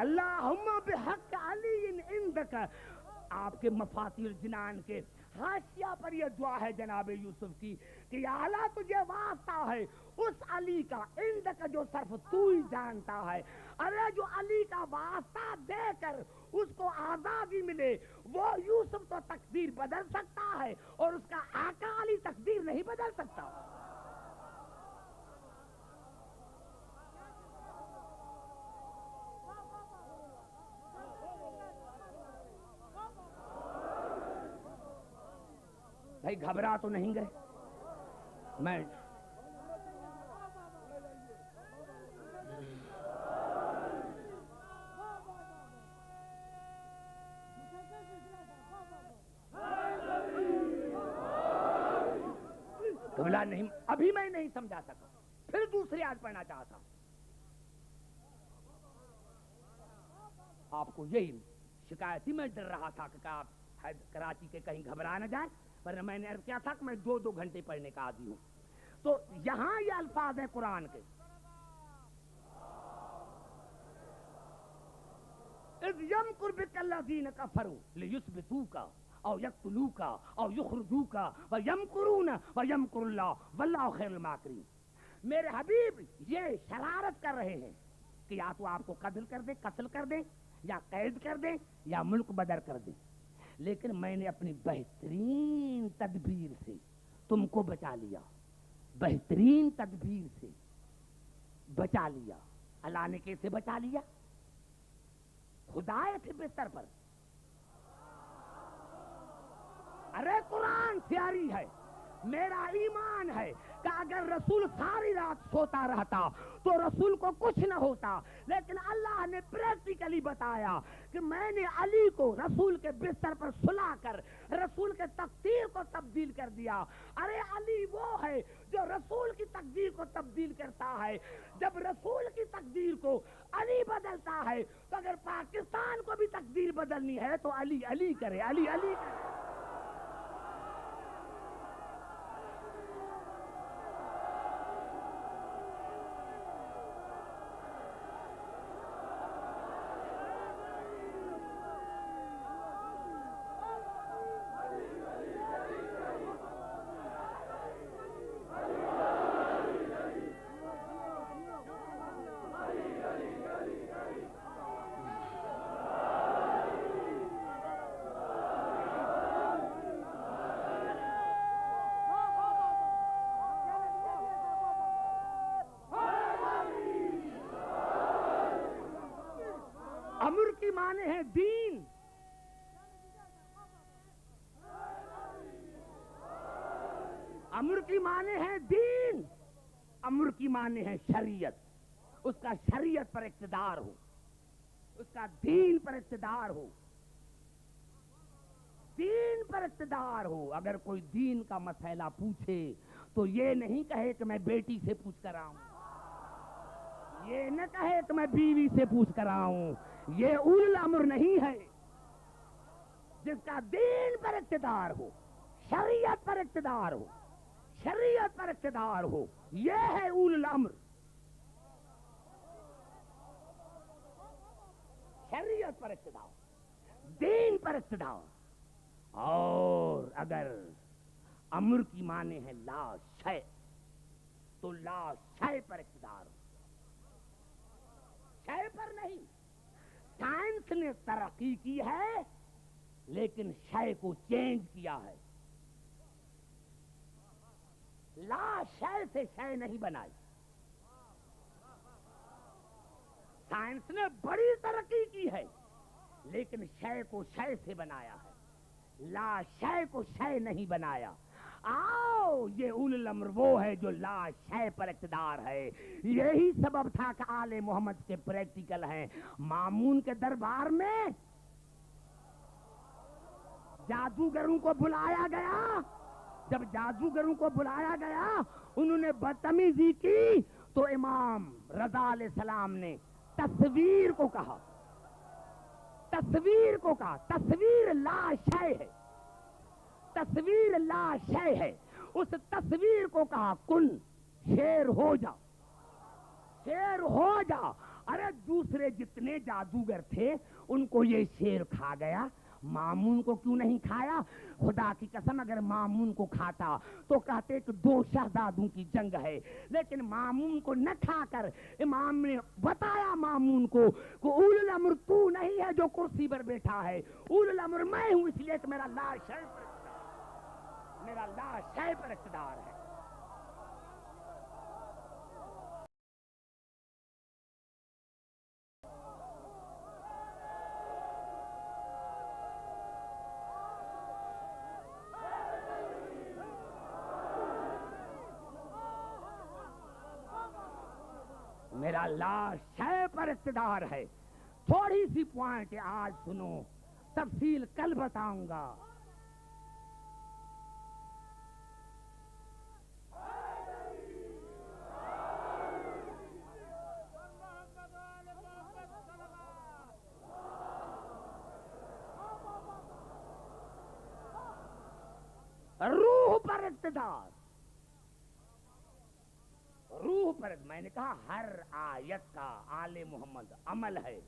اللہم بحق علی عندک، آپ کے مفاتیح الجنان کے حاشیہ پر یہ دعا ہے جناب یوسف کی کہ یا اللہ تجھے واسطہ ہے اس علی کا، عندک جو صرف تو ہی جانتا ہے، ارے جو علی کا واسطہ دے کر اس کو آزادی ملے، وہ یوسف تو تقدیر بدل سکتا ہے اور اس کا آقا علی تقدیر نہیں بدل سکتا۔ بھائی گھبرا تو نہیں گئے؟ میں گھبرا نہیں، ابھی میں نہیں سمجھا سکا، پھر دوسری آیت پڑھنا چاہتا ہوں۔ آپ کو یہی شکایت تھی، میں ڈر رہا تھا کہ آپ کراچی کے کہیں گھبرا نہ جائیں، ورنہ میں نے عرض کیا تھا کہ میں 2 گھنٹے پڑھنے کا عادی ہوں۔ تو یہاں یہ الفاظ ہیں قرآن کے، اذ یمکر بک الذین کفروا لیثبتوک او یقتلوک او یخرجوک ویمکرون ویمکر اللہ واللہ خیر الماکرین۔ میرے حبیب یہ شرارت کر رہے ہیں کہ یا تو آپ کو قتل کر دیں یا قید کر دیں یا ملک بدر کر دیں، لیکن میں نے اپنی بہترین تدبیر سے تم کو بچا لیا، بہترین تدبیر سے بچا لیا۔ اللہ نے کیسے بچا لیا؟ خدائے تھے بستر پر، ارے قرآن پیاری ہے، میرا ایمان ہے کہ اگر رسول ساری رات سوتا رہتا تو رسول کو کچھ نہ ہوتا، لیکن اللہ نے پریکٹیکلی بتایا کہ میں نے علی کو رسول کے بستر پر سلا کر رسول کے تقدیر کو تبدیل کر دیا۔ ارے علی وہ ہے جو رسول کی تقدیر کو تبدیل کرتا ہے۔ جب رسول کی تقدیر کو علی بدلتا ہے تو اگر پاکستان کو بھی تقدیر بدلنی ہے تو علی علی کرے، علی علی کرے۔ امر کی معنی ہے دین، امر کی معنی ہے دین، امر کی معنی ہے شریعت، اس کا شریعت پر اقتدار ہو، اس کا دین پر اقتدار ہو، دین پر اقتدار ہو۔ اگر کوئی دین کا مسئلہ پوچھے تو یہ نہیں کہے کہ میں بیٹی سے پوچھ کر آؤں، یہ نہ کہے کہ میں بیوی سے پوچھ کر آؤں، یہ اولو الامر نہیں ہے۔ جس کا دین پر اقتدار ہو، شریعت پر اقتدار ہو، شریعت پر اقتدار ہو، یہ ہے اولو الامر۔ شریعت پر اقتدار، دین پر اقتدار۔ اور اگر امر کی معنی ہے لا شے تو لا شے پر اقتدار ہو، شے پر نہیں۔ سائنس نے ترقی کی ہے لیکن شے کو چینج کیا ہے، لا شے سے شے نہیں بنائی۔ سائنس نے بڑی ترقی کی ہے لیکن شے کو شے سے بنایا ہے، لا شے کو شے نہیں بنایا۔ آؤ یہ اولو الامر وہ ہے جو لا شے پر اقتدار ہے۔ یہی سبب تھا کہ آل محمد کے پریکٹیکل ہیں۔ مامون کے دربار میں جادوگروں کو بلایا گیا، جب جادوگروں کو بلایا گیا انہوں نے بدتمیزی کی تو امام رضا علیہ السلام نے تصویر کو کہا، تصویر کو کہا، تصویر لا شے ہے، تصویر لا شے ہے۔ اس تصویر کو کہا کن، شیر ہو جا، شیر ہو جا۔ ارے دوسرے جتنے جادوگر تھے ان کو یہ شیر کھا گیا، مامون کو کیوں نہیں کھایا؟ خدا کی قسم اگر مامون کو کھاتا تو کہتے کہ دو شہزادوں کی جنگ ہے، لیکن مامون کو نہ کھا کر امام نے بتایا مامون کو کہ اول الامر تو نہیں ہے جو کرسی پر بیٹھا ہے، اول الامر میں ہوں، اس لیے کہ میرا لا شے پر اقتدار، میرا لا شے پر اقتدار ہے۔ میرا لا شے پر اقتدار ہے۔ تھوڑی سی پوائنٹ آج سنو، تفصیل کل بتاؤں گا۔ روح پر اقتدار، روح پر، میں نے کہا ہر آیت کا آل محمد عمل ہے،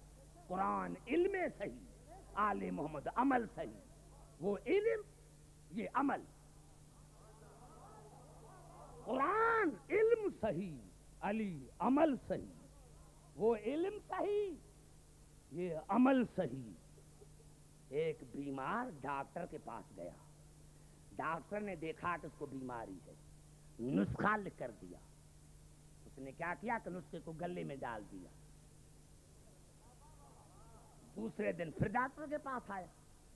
قرآن علم صحیح، آل محمد عمل صحیح، وہ علم یہ عمل، قرآن علم صحیح، علی عمل صحیح، وہ علم صحیح یہ عمل صحیح۔ ایک بیمار ڈاکٹر کے پاس گیا، ڈاکٹر نے دیکھا کہ اس کو بیماری ہے، نسخہ لکھ کر دیا، اس نے کیا کیا کہ نسخے کو گلے میں ڈال دیا۔ دوسرے دن پھر ڈاکٹر کے پاس آیا،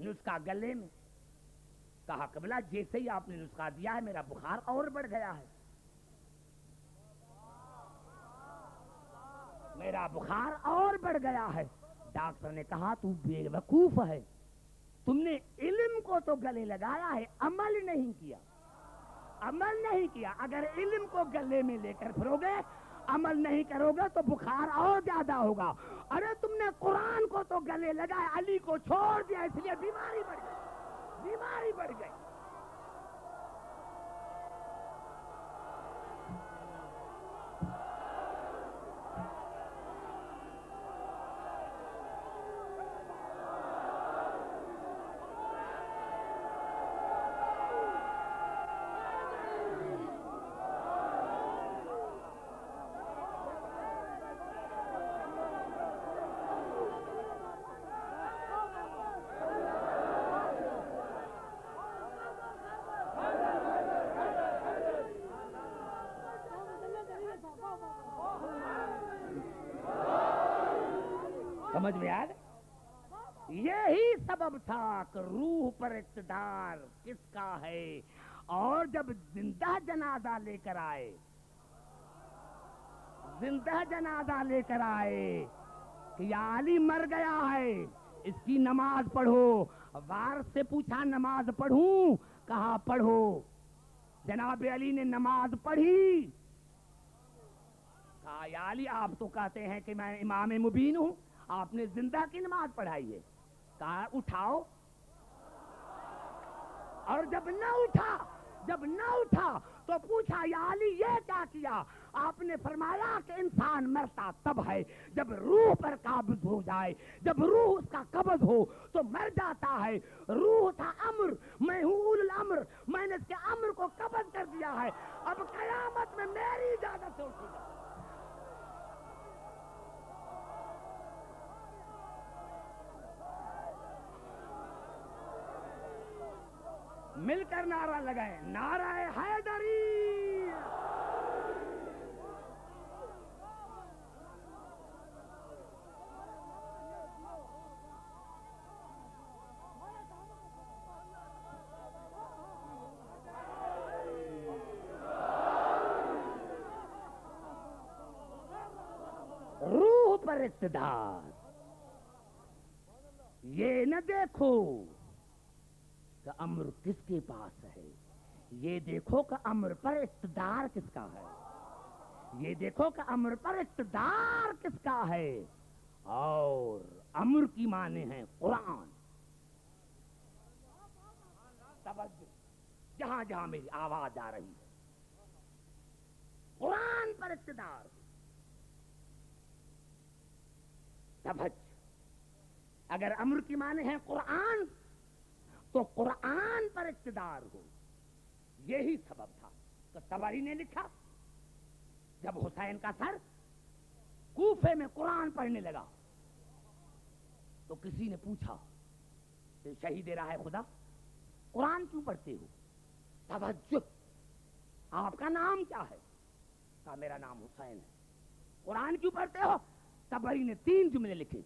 نسخہ گلے میں، کہا قبلہ جیسے ہی آپ نے نسخہ دیا ہے میرا بخار اور بڑھ گیا ہے، میرا بخار اور بڑھ گیا ہے۔ ڈاکٹر نے کہا تو بے وقوف ہے، تم نے علم کو تو گلے لگایا ہے، عمل نہیں کیا، عمل نہیں کیا۔ اگر علم کو گلے میں لے کر پھرو گے، عمل نہیں کرو گے تو بخار اور زیادہ ہوگا۔ ارے تم نے قرآن کو تو گلے لگائے، علی کو چھوڑ دیا، اس لیے بیماری بڑھ گئی، بیماری بڑھ گئی۔ سمجھ میں آ گئے؟ یہی سبب تھا کہ روح پر اقتدار کس کا ہے، اور جب زندہ جنازہ لے کر آئے، زندہ جنازہ لے کر آئے کہ یا علی مر گیا ہے، اس کی نماز پڑھو، وارث سے پوچھا نماز پڑھوں؟ کہا پڑھو۔ جناب علی نے نماز پڑھی، کہا یا علی آپ تو کہتے ہیں کہ میں امام مبین ہوں، آپ نے زندہ کی نماز پڑھائی ہے۔ کہا اٹھاؤ، اور جب نہ اٹھا تو پوچھا یا علی یہ کیا کیا؟ آپ نے فرمایا کہ انسان مرتا تب ہے جب روح پر قابض ہو جائے، جب روح اس کا قبض ہو تو مر جاتا ہے۔ روح تھا امر، میں ہوں اول الامر، میں نے اس کے امر کو قبض کر دیا ہے، اب قیامت میں میری اجازت سے اٹھے گا۔ مل کر نعرہ لگائے، نعرہ حیدری۔ روح پر اقتدار، یہ نہ دیکھو کہ امر کس کے پاس ہے، یہ دیکھو کہ امر پر اقتدار کس کا ہے، یہ دیکھو کہ امر پر اقتدار کس کا ہے۔ اور امر کی معنی ہے قرآن۔ توجہ، جہاں جہاں میری آواز آ رہی ہے، قرآن پر اقتدار، تبج، اگر امر کی معنی ہے قرآن تو قرآن پر اقتدار ہو. یہی سبب تھا تو طبری نے لکھا جب حسین کا سر کوفے میں قرآن پڑھنے لگا تو کسی نے پوچھا کہ شہید راہ خدا قرآن کیوں پڑھتے ہو؟ توجہ، آپ کا نام کیا ہے؟ کہا میرا نام حسین ہے. قرآن کیوں پڑھتے ہو؟ طبری نے 3 جملے لکھے.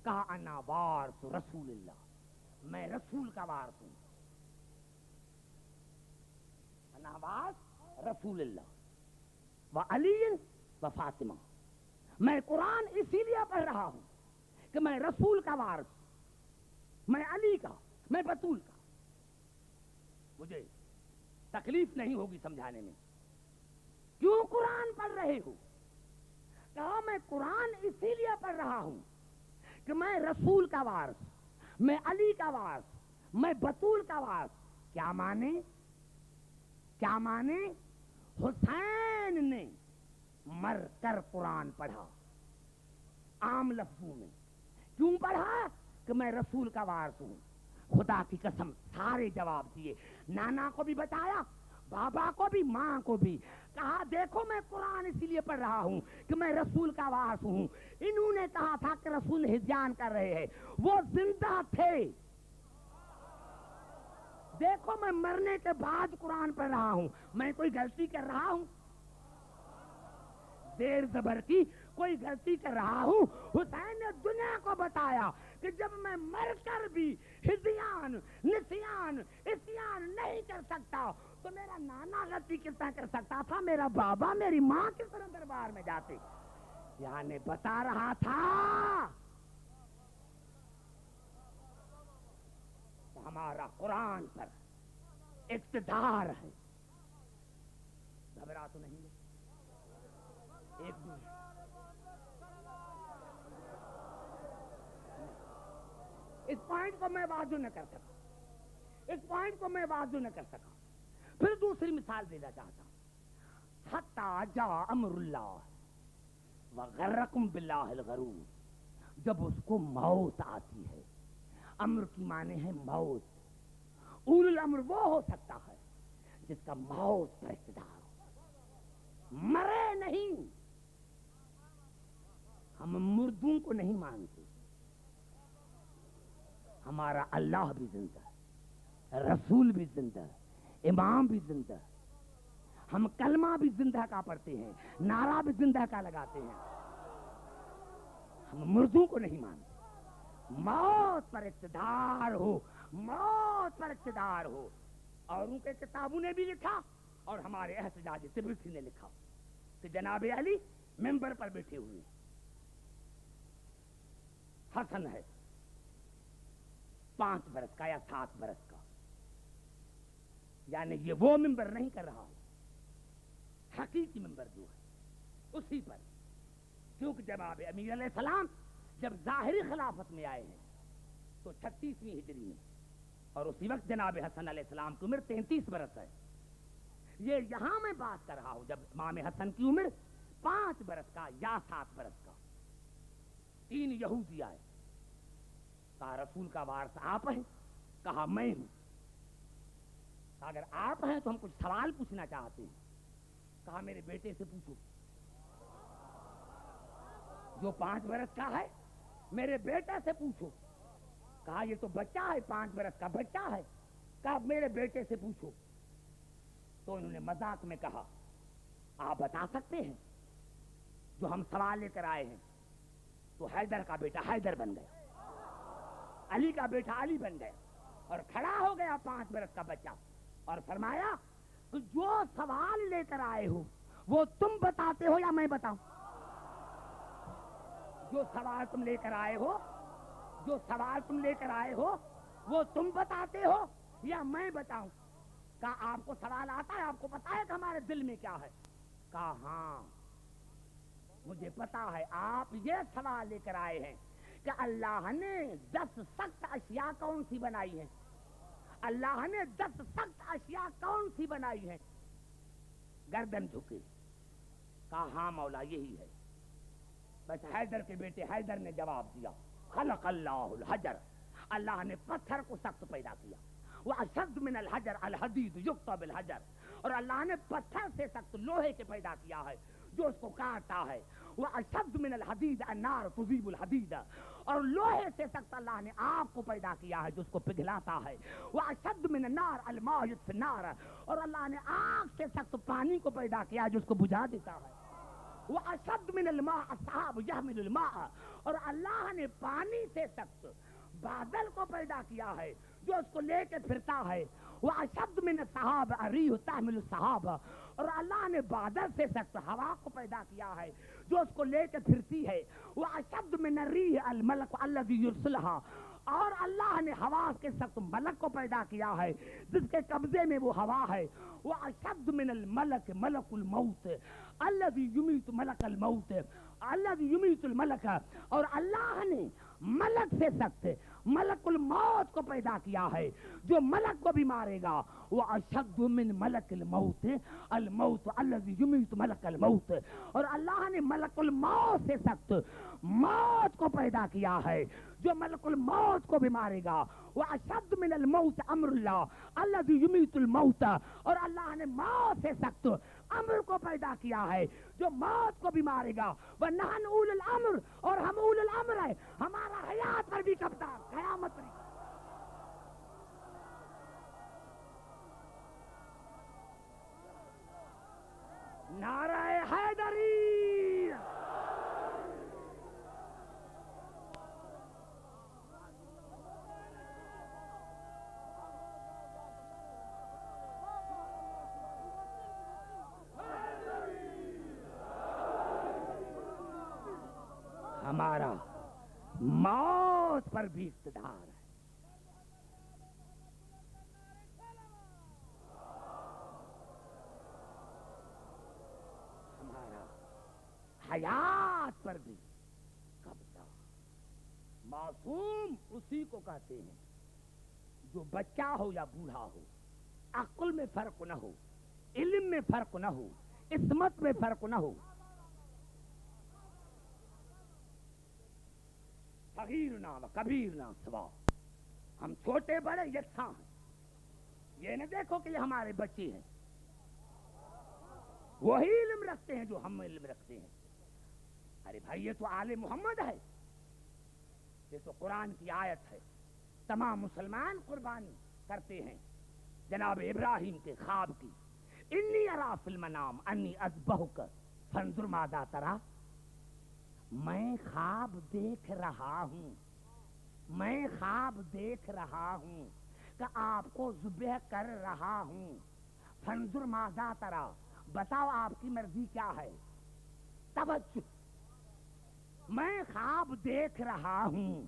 کہا انا وارث رسول اللہ، میں رسول کا وارث ہوں. انا وارث رسول اللہ و علی و فاطمہ. میں قرآن اسی لیے پڑھ رہا ہوں کہ میں رسول کا وارث، میں علی کا، میں بطول کا. مجھے تکلیف نہیں ہوگی سمجھانے میں. کیوں قرآن پڑھ رہے ہو؟ کہا میں قرآن اسی لیے پڑھ رہا ہوں کہ میں رسول کا وارث، میں علی کا وارث، میں بطول کا وارث. کیا مانے؟ کیا مانے؟ حسین نے مر کر قرآن پڑھا. عام لفظوں میں کیوں پڑھا؟ کہ میں رسول کا وارث ہوں. خدا کی قسم سارے جواب دیے. نانا کو بھی بتایا، بابا کو بھی، ماں کو بھی. کہا دیکھو میں قرآن اسی لیے پڑھ رہا ہوں کہ میں رسول کا وارث ہوں. انہوں نے کہا تھا کہ رسول ہذیان کر رہے ہیں، وہ زندہ تھے. دیکھو میں مرنے کے بعد قرآن پڑھ رہا ہوں. میں کوئی غلطی کر رہا ہوں؟ دیر زبر کی کوئی غلطی کر رہا ہوں؟ حسین نے دنیا کو بتایا کہ جب میں مر کر بھی ہذیان، نسیان، عصیان نہیں کر سکتا تو میرا نانا غلطی کتنا کر سکتا تھا، میرا بابا، میری ماں کس طرح دربار میں جاتے. یعنی بتا رہا تھا ہمارا قرآن پر اقتدار ہے. گھبرا تو نہیں ہے؟ ایک منٹ، اس پوائنٹ کو میں واضح نہ کر سکا، اس پوائنٹ کو میں واضح نہ کر سکا. پھر دوسری مثال دینا چاہتا ہوں. حتی جاء امر اللہ وغرکم باللہ الغرور. جب اس کو موت آتی ہے، امر کی معنی ہے موت. اول الامر وہ ہو سکتا ہے جس کا موت پر اقتدار ہو، مرے نہیں. ہم مردوں کو نہیں مانتے. ہمارا اللہ بھی زندہ ہے، رسول بھی زندہ ہے، امام بھی زندہ ہے. ہم کلمہ بھی زندہ کا پڑھتے ہیں، نعرہ بھی زندہ کا لگاتے ہیں. ہم مردوں کو نہیں مانتے. موت پر اقتدار ہو، موت پر اقتدار ہو. اور ان کے کتابوں نے بھی لکھا اور ہمارے احتجاج تبریزی نے لکھا کہ جناب علی ممبر پر بیٹھے ہوئے. حسن ہے 5 برس کا یا 7 برس کا، یعنی یہ وہ ممبر نہیں کر رہا ہوں، حقیقی ممبر جو ہے اسی پر. کیونکہ جناب امیر علیہ السلام جب ظاہری خلافت میں آئے ہیں تو 36ویں ہجری میں، اور اسی وقت جناب حسن علیہ السلام کی عمر 33 برس ہے. یہ یہاں میں بات کر رہا ہوں جب امام حسن کی عمر 5 برس کا یا 7 برس کا. 3 یہودی آئے، کہا رسول کا وارث آپ ہیں؟ کہا میں ہوں. کہا اگر آپ ہیں تو ہم کچھ سوال پوچھنا چاہتے ہیں. کہا میرے بیٹے سے پوچھو جو 5 برس کا ہے، میرے بیٹے سے پوچھو. کہا یہ تو بچہ ہے، 5 برس کا بچہ ہے. کہا میرے بیٹے سے پوچھو. تو انہوں نے مذاق میں کہا آپ بتا سکتے ہیں؟ جو ہم سوال لے کر آئے ہیں. تو حیدر کا بیٹا حیدر بن گیا، علی کا بیٹا علی بن گیا، اور کھڑا ہو گیا 5 برس کا بچہ اور فرمایا کہ جو سوال لے کر آئے ہو وہ تم بتاتے ہو یا میں بتاؤں؟ جو سوال تم لے کر آئے ہو، جو سوال تم لے کر آئے ہو وہ تم بتاتے ہو یا میں بتاؤں؟ کہا آپ کو سوال آتا ہے، آپ کو پتا ہے کہ ہمارے دل میں کیا ہے؟ کہا ہاں مجھے پتا ہے. آپ یہ سوال لے کر آئے ہیں کہ اللہ نے 10 سخت اشیاء کون سی بنائی ہیں؟ اللہ نے 10 سخت اشیاء کون سی بنائی ہیں؟ گردن جھکے. کہا ہاں مولا یہی ہے. بس حیدر کے بیٹے حیدر نے جواب دیا خلق اللہ الحجر، اللہ نے پتھر کو سخت پیدا کیا، واشد من الحجر الحدید یقطع بالحجر، اور اللہ نے پتھر سے سخت لوہے کے پیدا کیا ہے جو اس کو کاٹتا ہے، واشد من الحدید النار تذیب الحدید، اور لوہے سے سخت اللہ نے آگ کو پیدا کیا ہے جو اس کو پگھلاتا ہے، واشد من النار الماء یطفی النار، اور اللہ نے آگ سے سخت پانی کو پیدا کیا ہے جو اس کو بجھا دیتا ہے، واشد من الماء السحاب یحمل الماء، اور اللہ نے پانی سے سخت بادل کو پیدا کیا ہے جو اس کو لے کے پھرتا ہے، واشد من السحاب الريح تحمل السحاب، اور اللہ نے بادل سے سخت ہوا کو پیدا کیا ہے جو اس کو لے کے پھرتی ہے، واشد من الريح الملك الذي يرسلها، اور اللہ نے ہوا کے سخت ملک کو پیدا کیا ہے جس کے قبضے میں وہ ہوا ہے، واشد من الملك ملك الموت الذي يميت ملك الموت الذي يميت الملك، اور اللہ نے ملک سے سخت ملک الموت کو پیدا کیا ہے جو ملک کو بھی مارے گا، واشد من ملک الموت الموت الذي يميت ملك الموت، اور اللہ نے ملک الموت سے سخت موت کو پیدا کیا ہے جو ملک الموت کو بھی مارے گا، واشد من الموت امر اللہ الذي يميت الموت، اور اللہ نے موت سے سخت امر کو پیدا کیا ہے جو موت کو بھی مارے گا، ونحن اول الامر، اور ہم اول الامر ہے، ہمارا حیات پر بھی قبضہ قیامت پر بھی۔ نعرہ حیدری، ہمارا موت پر بھی اقتدار ہے۔ ہمارا حیات پر بھی قبضہ۔ معصوم اسی کو کہتے ہیں جو بچہ ہو یا بوڑھا ہو، عقل میں فرق نہ ہو، علم میں فرق نہ ہو، عصمت میں فرق نہ ہو، صغیرنا و کبیرنا سوا، ہم چھوٹے بڑے یکساں ہیں، یہ نہ دیکھو کہ یہ ہمارے بچے ہیں، وہی علم رکھتے ہیں جو ہم علم رکھتے ہیں۔ ارے بھائی یہ تو آل محمد ہے، یہ تو قرآن کی آیت ہے، تمام مسلمان قربانی کرتے ہیں جناب ابراہیم کے خواب کی، انی ارا فی المنام انی اذبحک فانظر ماذا تری، میں خواب دیکھ رہا ہوں، میں خواب دیکھ رہا ہوں کہ آپ کو ذبح کر رہا ہوں، فانظر ماذا تری، بتاؤ آپ کی مرضی کیا ہے۔ توجہ، میں خواب دیکھ رہا ہوں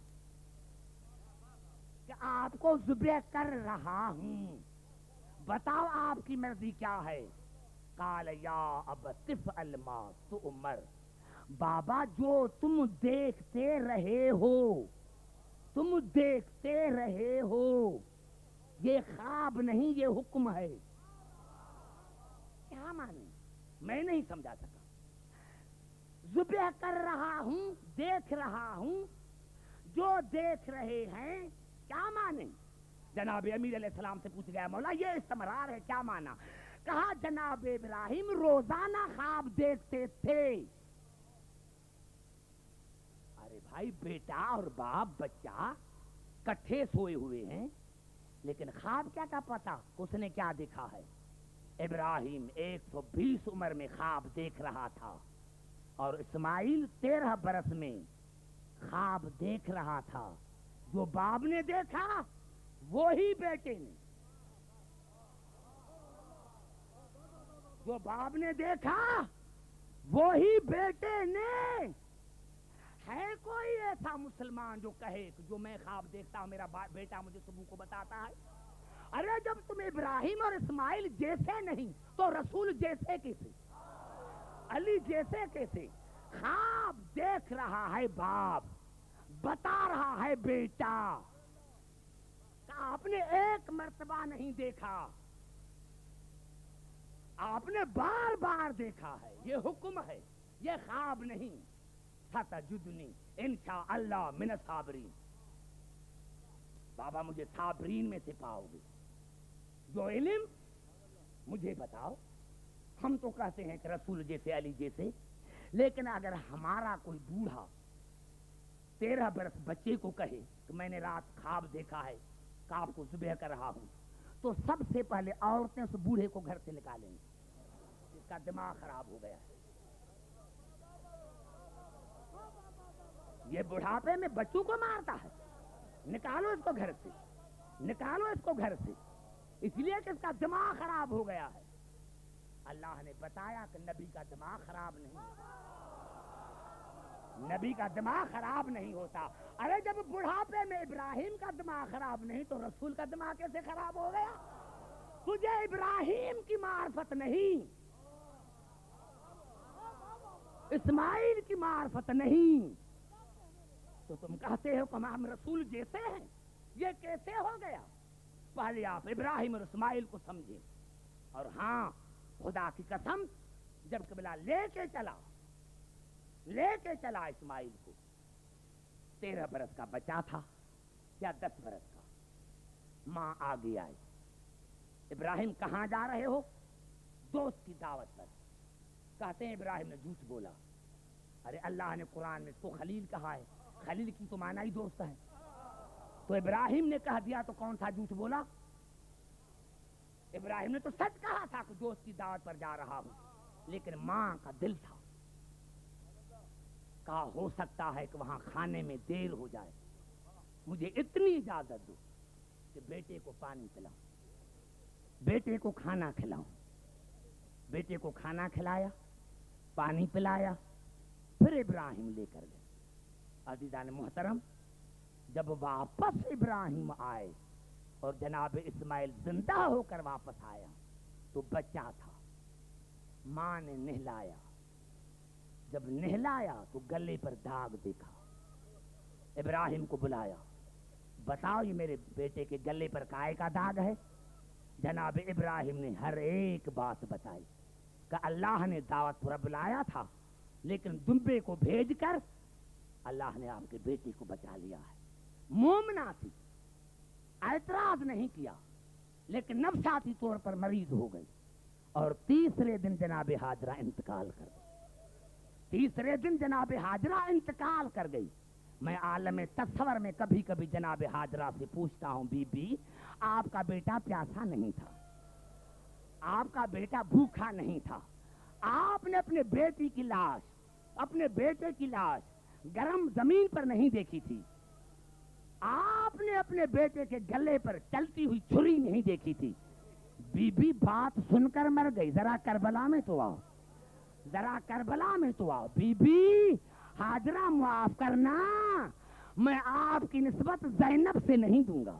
کہ آپ کو ذبح کر رہا ہوں، بتاؤ آپ کی مرضی کیا ہے۔ قال یا ابت افعل ما تؤمر، بابا جو تم دیکھتے رہے ہو، تم دیکھتے رہے ہو، یہ خواب نہیں یہ حکم ہے۔ کیا معنی؟ میں نہیں سمجھا سکا۔ ذبح کر رہا ہوں، دیکھ رہا ہوں، جو دیکھ رہے ہیں کیا معنی؟ جناب امیر علیہ السلام سے پوچھ گیا مولا یہ استمرار ہے کیا معنی؟ کہا جناب ابراہیم روزانہ خواب دیکھتے تھے۔ ارے بھائی بیٹا اور باپ بچہ کٹھے سوئے ہوئے ہیں، لیکن خواب کیا کا پتا اس نے کیا دیکھا ہے؟ ابراہیم 120 عمر میں خواب دیکھ رہا تھا، اور اسماعیل 13 برس میں خواب دیکھ رہا تھا۔ جو باپ نے دیکھا وہی بیٹے نے، جو باپ نے دیکھا وہی بیٹے نے۔ ہے کوئی ایسا مسلمان جو کہے کہ جو میں خواب دیکھتا ہوں میرا بیٹا مجھے صبح کو بتاتا ہے؟ ارے جب تم ابراہیم اور اسماعیل جیسے نہیں تو رسول جیسے کیسے، علی جیسے کیسے؟ خواب دیکھ رہا ہے باپ، بتا رہا ہے بیٹا، آپ نے ایک مرتبہ نہیں دیکھا، آپ نے بار بار دیکھا ہے، یہ حکم ہے، یہ خواب نہیں۔ ستجدنی انشاء اللہ من الصابرین، بابا مجھے صابرین میں سے پاؤ گے۔ جو علم مجھے بتاؤ، ہم تو کہتے ہیں کہ رسول جیسے، علی جیسے، لیکن اگر ہمارا کوئی بوڑھا 13 برس بچے کو کہے کہ میں نے رات خواب دیکھا ہے، خواب کو ذبح کر رہا ہوں، تو سب سے پہلے عورتیں اس بوڑھے کو گھر سے نکالیں گے، اس کا دماغ خراب ہو گیا ہے۔ یہ بڑھاپے میں بچوں کو مارتا ہے، نکالو اس کو گھر سے، نکالو اس کو گھر سے، اس لیے کہ اس کا دماغ خراب ہو گیا ہے۔ اللہ نے بتایا کہ نبی کا دماغ خراب نہیں ہوتا، نبی کا دماغ خراب نہیں ہوتا۔ ارے جب بڑھاپے میں ابراہیم کا دماغ خراب نہیں تو رسول کا دماغ کیسے خراب ہو گیا؟ تجھے ابراہیم کی معرفت نہیں، اسماعیل کی معرفت نہیں، تو تم کہتے ہو کہ ہم رسول جیسے ہیں، یہ کیسے ہو گیا؟ پہلے آپ ابراہیم اور اسماعیل کو سمجھے۔ اور ہاں، خدا کی قسم، جب قبلہ لے کے چلا اسماعیل کو، 13 برس کا بچہ تھا یا 10 برس کا، ماں آگے آئی، ابراہیم کہاں جا رہے ہو؟ دوست کی دعوت پر۔ کہتے ہیں ابراہیم نے جھوٹ بولا۔ ارے اللہ نے قرآن میں اس کو خلیل کہا ہے، خلیل کی تو معنی ہی دوست ہے، تو ابراہیم نے کہہ دیا تو کون سا جھوٹ بولا؟ ابراہیم نے تو سچ کہا تھا کہ دوست کی دعوت پر جا رہا ہوں، لیکن ماں کا دل تھا، کہا ہو سکتا ہے کہ وہاں کھانے میں دیر ہو جائے، مجھے اتنی اجازت دو کہ بیٹے کو پانی پلاؤں، بیٹے کو کھانا کھلاؤں۔ بیٹے کو کھانا کھلایا، پانی پلایا، پھر ابراہیم لے کر گئے۔ عزیزان محترم، جب واپس ابراہیم آئے اور جناب اسماعیل زندہ ہو کر واپس آیا تو بچہ تھا، ماں نے نہلایا، جب نہلایا تو گلے پر داغ دیکھا، ابراہیم کو بلایا، بتاؤ یہ میرے بیٹے کے گلے پر کائے کا داغ ہے؟ جناب ابراہیم نے ہر ایک بات بتائی کہ اللہ نے دعوت پر بلایا تھا، لیکن دمبے کو بھیج کر اللہ نے آپ کے بیٹے کو بچا لیا ہے۔ مومنہ تھی، اعتراض نہیں کیا، لیکن نفساتی طور پر مریض ہو گئی، اور تیسرے دن جناب ہاجرہ انتقال کر گئی۔ تیسرے دن جناب ہاجرہ انتقال کر گئی۔ میں عالم تصور میں کبھی کبھی جناب ہاجرہ سے پوچھتا ہوں، بی بی آپ کا بیٹا پیاسا نہیں تھا، آپ کا بیٹا بھوکھا نہیں تھا، آپ نے اپنے بیٹی کی لاش، اپنے بیٹے کی لاش گرم زمین پر نہیں دیکھی تھی، آپ نے اپنے بیٹے کے گلے پر چلتی ہوئی چھری نہیں دیکھی تھی۔ بی بی بات سن کر مر گئی، ذرا کربلا میں تو آؤ، ذرا کربلا میں تو آؤ۔ بی بی ہاجرہ معاف کرنا، میں آپ کی نسبت زینب سے نہیں دوں گا،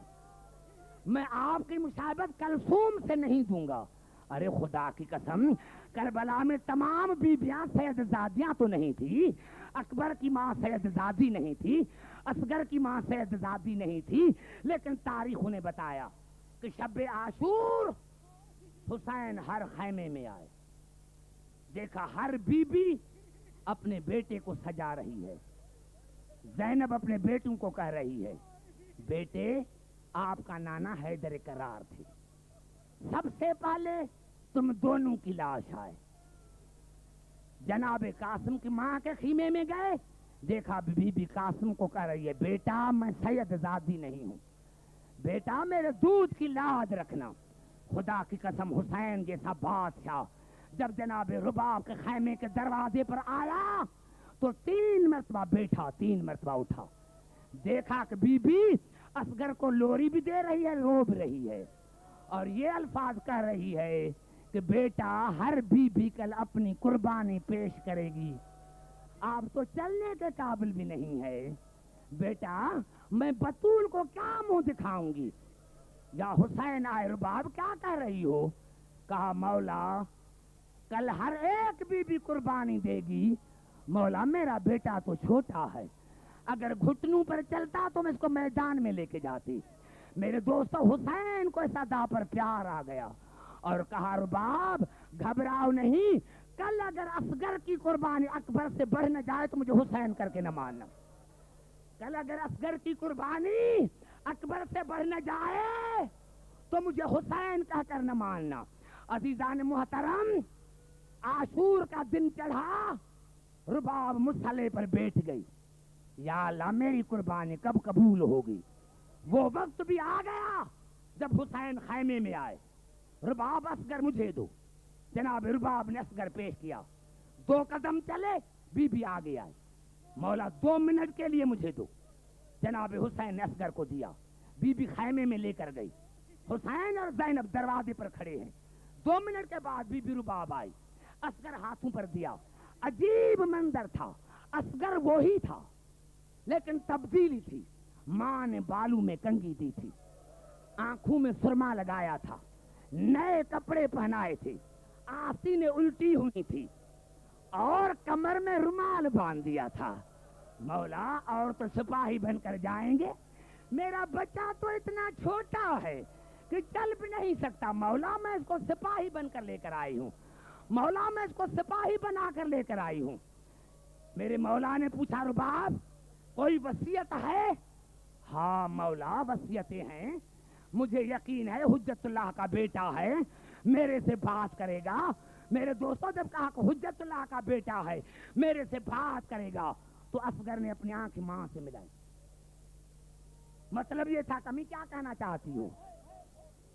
میں آپ کی مشابہت کلثوم سے نہیں دوں گا۔ ارے خدا کی قسم، کربلا میں تمام بیبیاں سید زادیاں تو نہیں تھی، اکبر کی ماں سید زادی نہیں تھی، اصغر کی ماں سید زادی نہیں تھی، لیکن تاریخوں نے بتایا کہ شب عاشور حسین ہر خیمے میں آئے، دیکھا ہر بی بی اپنے بیٹے کو سجا رہی ہے۔ زینب اپنے بیٹوں کو کہہ رہی ہے، بیٹے آپ کا نانا حیدر کرار تھے، سب سے پہلے تم دونوں کی لاش آئے۔ جناب قاسم کی ماں کے خیمے میں گئے، دیکھا بی بی قاسم کو کہہ رہی ہے، بیٹا میں سید زادی نہیں ہوں، بیٹا میرے دودھ کی لاج رکھنا۔ خدا کی قسم حسین جیسا بادشاہ جب جناب رباب کے خیمے کے دروازے پر آیا تو 3 مرتبہ بیٹھا، 3 مرتبہ اٹھا، دیکھا کہ بی بی اصغر کو لوری بھی دے رہی ہے، رو بھی رہی ہے، اور یہ الفاظ کہہ رہی ہے کہ بیٹا ہر بی بی کل اپنی قربانی پیش کرے گی، آپ تو چلنے کے قابل بھی نہیں ہے، بیٹا میں بطول کو کیا منہ دکھاؤں گی؟ یا حسین آئے رباب کیا کہہ رہی ہو؟ کہا مولا کل ہر ایک بی بی قربانی دے گی، مولا میرا بیٹا تو چھوٹا ہے، اگر گھٹنوں پر چلتا تو میں اس کو میدان میں لے کے جاتی۔ میرے دوستو حسین کو اس ادا پر پیار آ گیا اور کہا رباب گھبراؤ نہیں، کل اگر اگر اصغر کی قربانی اکبر سے بڑھ نہ جائے تو مجھے حسین کر کے نہ ماننا. کل اگر اصغر کی قربانی اکبر سے بڑھ نہ جائے تو مجھے حسین کہہ کر نہ ماننا. عزیزان محترم، عاشور کا دن چڑھا، رباب مصالحے پر بیٹھ گئی. یا اللہ میری قربانی کب قبول ہوگی؟ وہ وقت بھی آ گیا جب حسین خیمے میں آئے. رباب اصغر مجھے دو. جناب رباب نے اصغر پیش کیا. 2 قدم چلے، بی بی آگے آئی. مولا 2 منٹ کے لیے مجھے دو. جناب حسین نے اصغر کو دیا. بی بی خیمے میں لے کر گئی. حسین اور زینب دروازے پر کھڑے ہیں. 2 منٹ کے بعد بی بی رباب آئی. اصغر ہاتھوں پر دیا. عجیب منظر تھا. اصغر وہی تھا لیکن تبدیلی تھی. ماں نے بالوں میں کنگھی دی تھی، آنکھوں میں سرما لگایا تھا، نئے کپڑے پہنائے تھے، آستینیں الٹی ہوئی تھی اور کمر میں رومال باندھ دیا تھا. مولا اور تو سپاہی بن کر جائیں گے، میرا بچہ تو اتنا چھوٹا ہے کہ چل بھی نہیں سکتا. مولا میں اس کو سپاہی بن کر لے کر آئی ہوں. مولا میں اس کو سپاہی بنا کر لے کر آئی ہوں. میرے مولا نے پوچھا رباب کوئی وصیت ہے؟ ہاں مولا وصیتیں ہیں. مجھے یقین ہے حجت اللہ کا بیٹا ہے، میرے سے بات کرے گا. میرے دوستوں جب کہا کہ حجت اللہ کا بیٹا ہے میرے سے بات کرے گا تو اصغر نے اپنی آنکھ ماں سے ملائی. مطلب یہ تھا کمی کیا کہنا چاہتی ہوں؟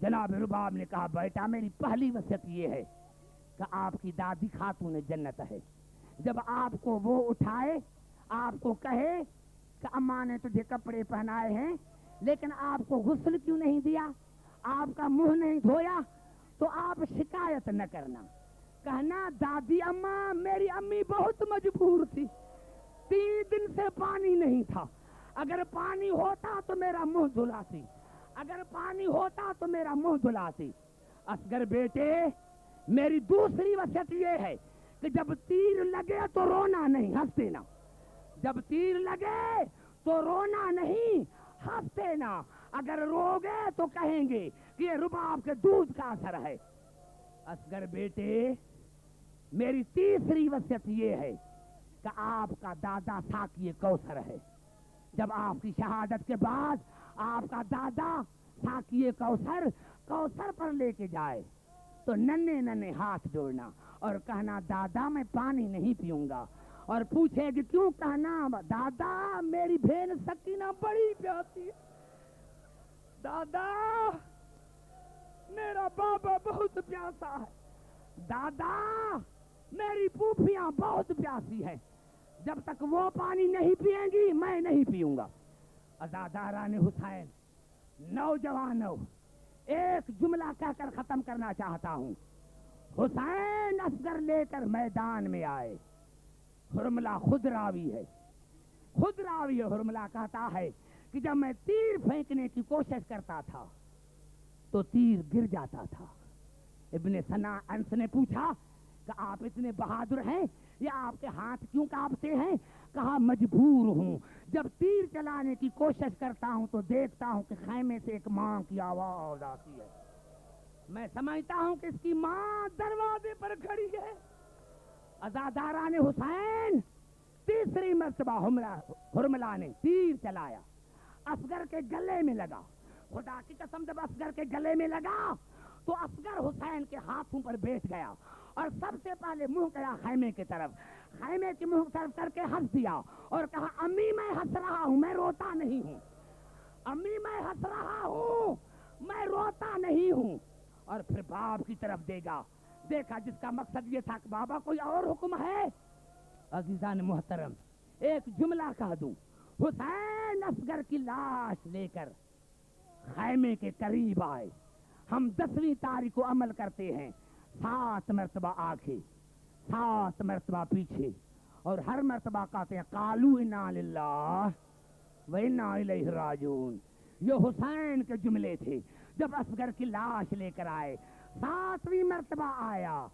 جناب رباب نے کہا بیٹا میری پہلی وصیت یہ ہے کہ آپ کی دادی خاتون جنت ہے. جب آپ کو وہ اٹھائے، آپ کو کہے کہ اماں نے تجھے کپڑے پہنائے ہیں لیکن آپ کو غسل کیوں نہیں دیا، آپ کا منہ نہیں دھویا، تو آپ شکایت نہ کرنا. کہنا دادی اماں میری امی بہت مجبور تھی، 3 دن سے پانی نہیں تھا، اگر پانی ہوتا تو میرا منہ دھلاتی، اگر پانی ہوتا تو میرا منہ دھلاتی. اصغر بیٹے میری دوسری وصیت یہ ہے کہ جب تیر لگے تو رونا نہیں، ہنستے نا. جب تیر لگے تو رونا نہیں، ہنستے نا. اگر روگے تو کہیں گے کہ یہ رباب کے دودھ کا اثر ہے. اصغر بیٹے میری تیسری وصیت یہ ہے کہ آپ کا دادا ساقی کوثر ہے. جب آپ کی شہادت کے بعد آپ کا دادا ساقی کوثر پر لے کے جائے تو ننے ہاتھ جوڑنا اور کہنا دادا میں پانی نہیں پیوں گا. اور پوچھے کہ کیوں؟ کہنا دادا میری بہن سکینہ بڑی پیاسی ہے، دادا میرا بابا بہت پیاسا ہے، دادا میری پھوپھیاں بہت پیاسی ہیں، جب تک وہ پانی نہیں پیئیں گی میں نہیں پیوں گا. عزاداران حسین نوجوانوں ایک جملہ کہہ کر ختم کرنا چاہتا ہوں. حسین اصغر لے کر میدان میں آئے. حرملہ خود راوی ہے. حرملہ کہتا ہے کہ جب میں تیر پھینکنے کی کوشش کرتا تھا تو تیر گر جاتا تھا. ابن سنا انس نے پوچھا کہ آپ اتنے بہادر ہیں یا آپ کے ہاتھ کیوں کانپتے ہیں؟ کہا مجبور ہوں، جب تیر چلانے کی کوشش کرتا ہوں تو دیکھتا ہوں کہ خیمے سے ایک ماں کی آواز آتی ہے، میں سمجھتا ہوں کہ اس کی ماں دروازے پر کھڑی ہے. عزاداران حسین تیسری مرتبہ حرملہ نے تیر چلایا، اصغر کے گلے میں لگا. خدا کی قسم جب اصغر کے گلے میں لگا تو اصغر حسین کے ہاتھوں پر بیٹھ گیا اور سب سے پہلے منہ کیا خیمے کی طرف، خیمے کی منہ طرف کر کے ہنس دیا اور کہا امی میں ہنس رہا ہوں، میں روتا نہیں ہوں، امی میں ہنس رہا ہوں، میں روتا نہیں ہوں. اور پھر باپ کی طرف دیکھا جس کا مقصد یہ تھا کہ بابا کوئی اور حکم ہے. عزیزان محترم ایک جملہ کہہ دوں. حسین اصغر کی لاش لے کر خیمے کے قریب آئے. ہم 10ویں تاریخ کو عمل کرتے ہیں، 7 مرتبہ آگے 7 مرتبہ پیچھے اور ہر مرتبہ کہتے ہیں قالوا انا للہ و انا الیہ راجعون. یہ حسین کے جملے تھے. جب اصغر کی لاش لے کر آئے 7ویں مرتبہ آیا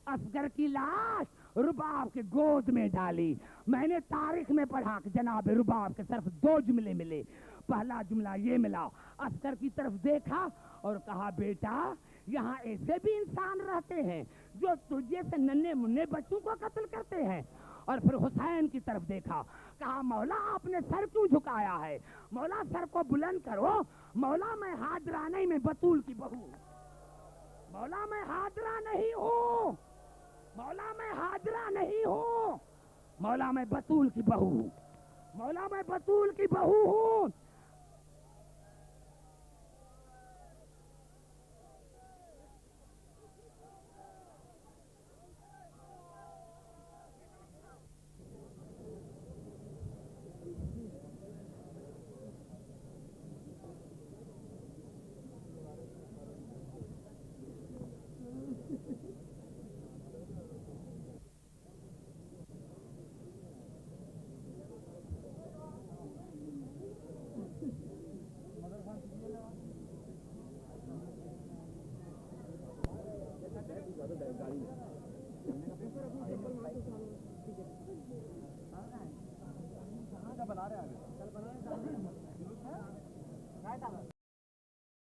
اصغر کی لاش رباب کے گود میں ڈالی. میں نے تاریخ میں پڑھا کہ جناب رباب کے صرف 2 جملے ملے. پہلا جملہ یہ ملا، اصغر کی طرف دیکھا اور کہا بیٹا یہاں ایسے بھی انسان رہتے ہیں جو تجھے سے ننھے منھے بچوں کو قتل کرتے ہیں. اور پھر حسین کی طرف دیکھا, کہا مولا آپ نے سر کیوں جھکایا ہے؟ مولا سر کو بلند کرو. مولا میں حاضرہ نہیں, میں بطول کی بہو ہوں. مولا میں حاضرہ نہیں ہوں, مولا میں حاضرہ نہیں ہوں, مولا میں بطول کی بہو ہوں, مولا میں بطول کی بہو ہوں.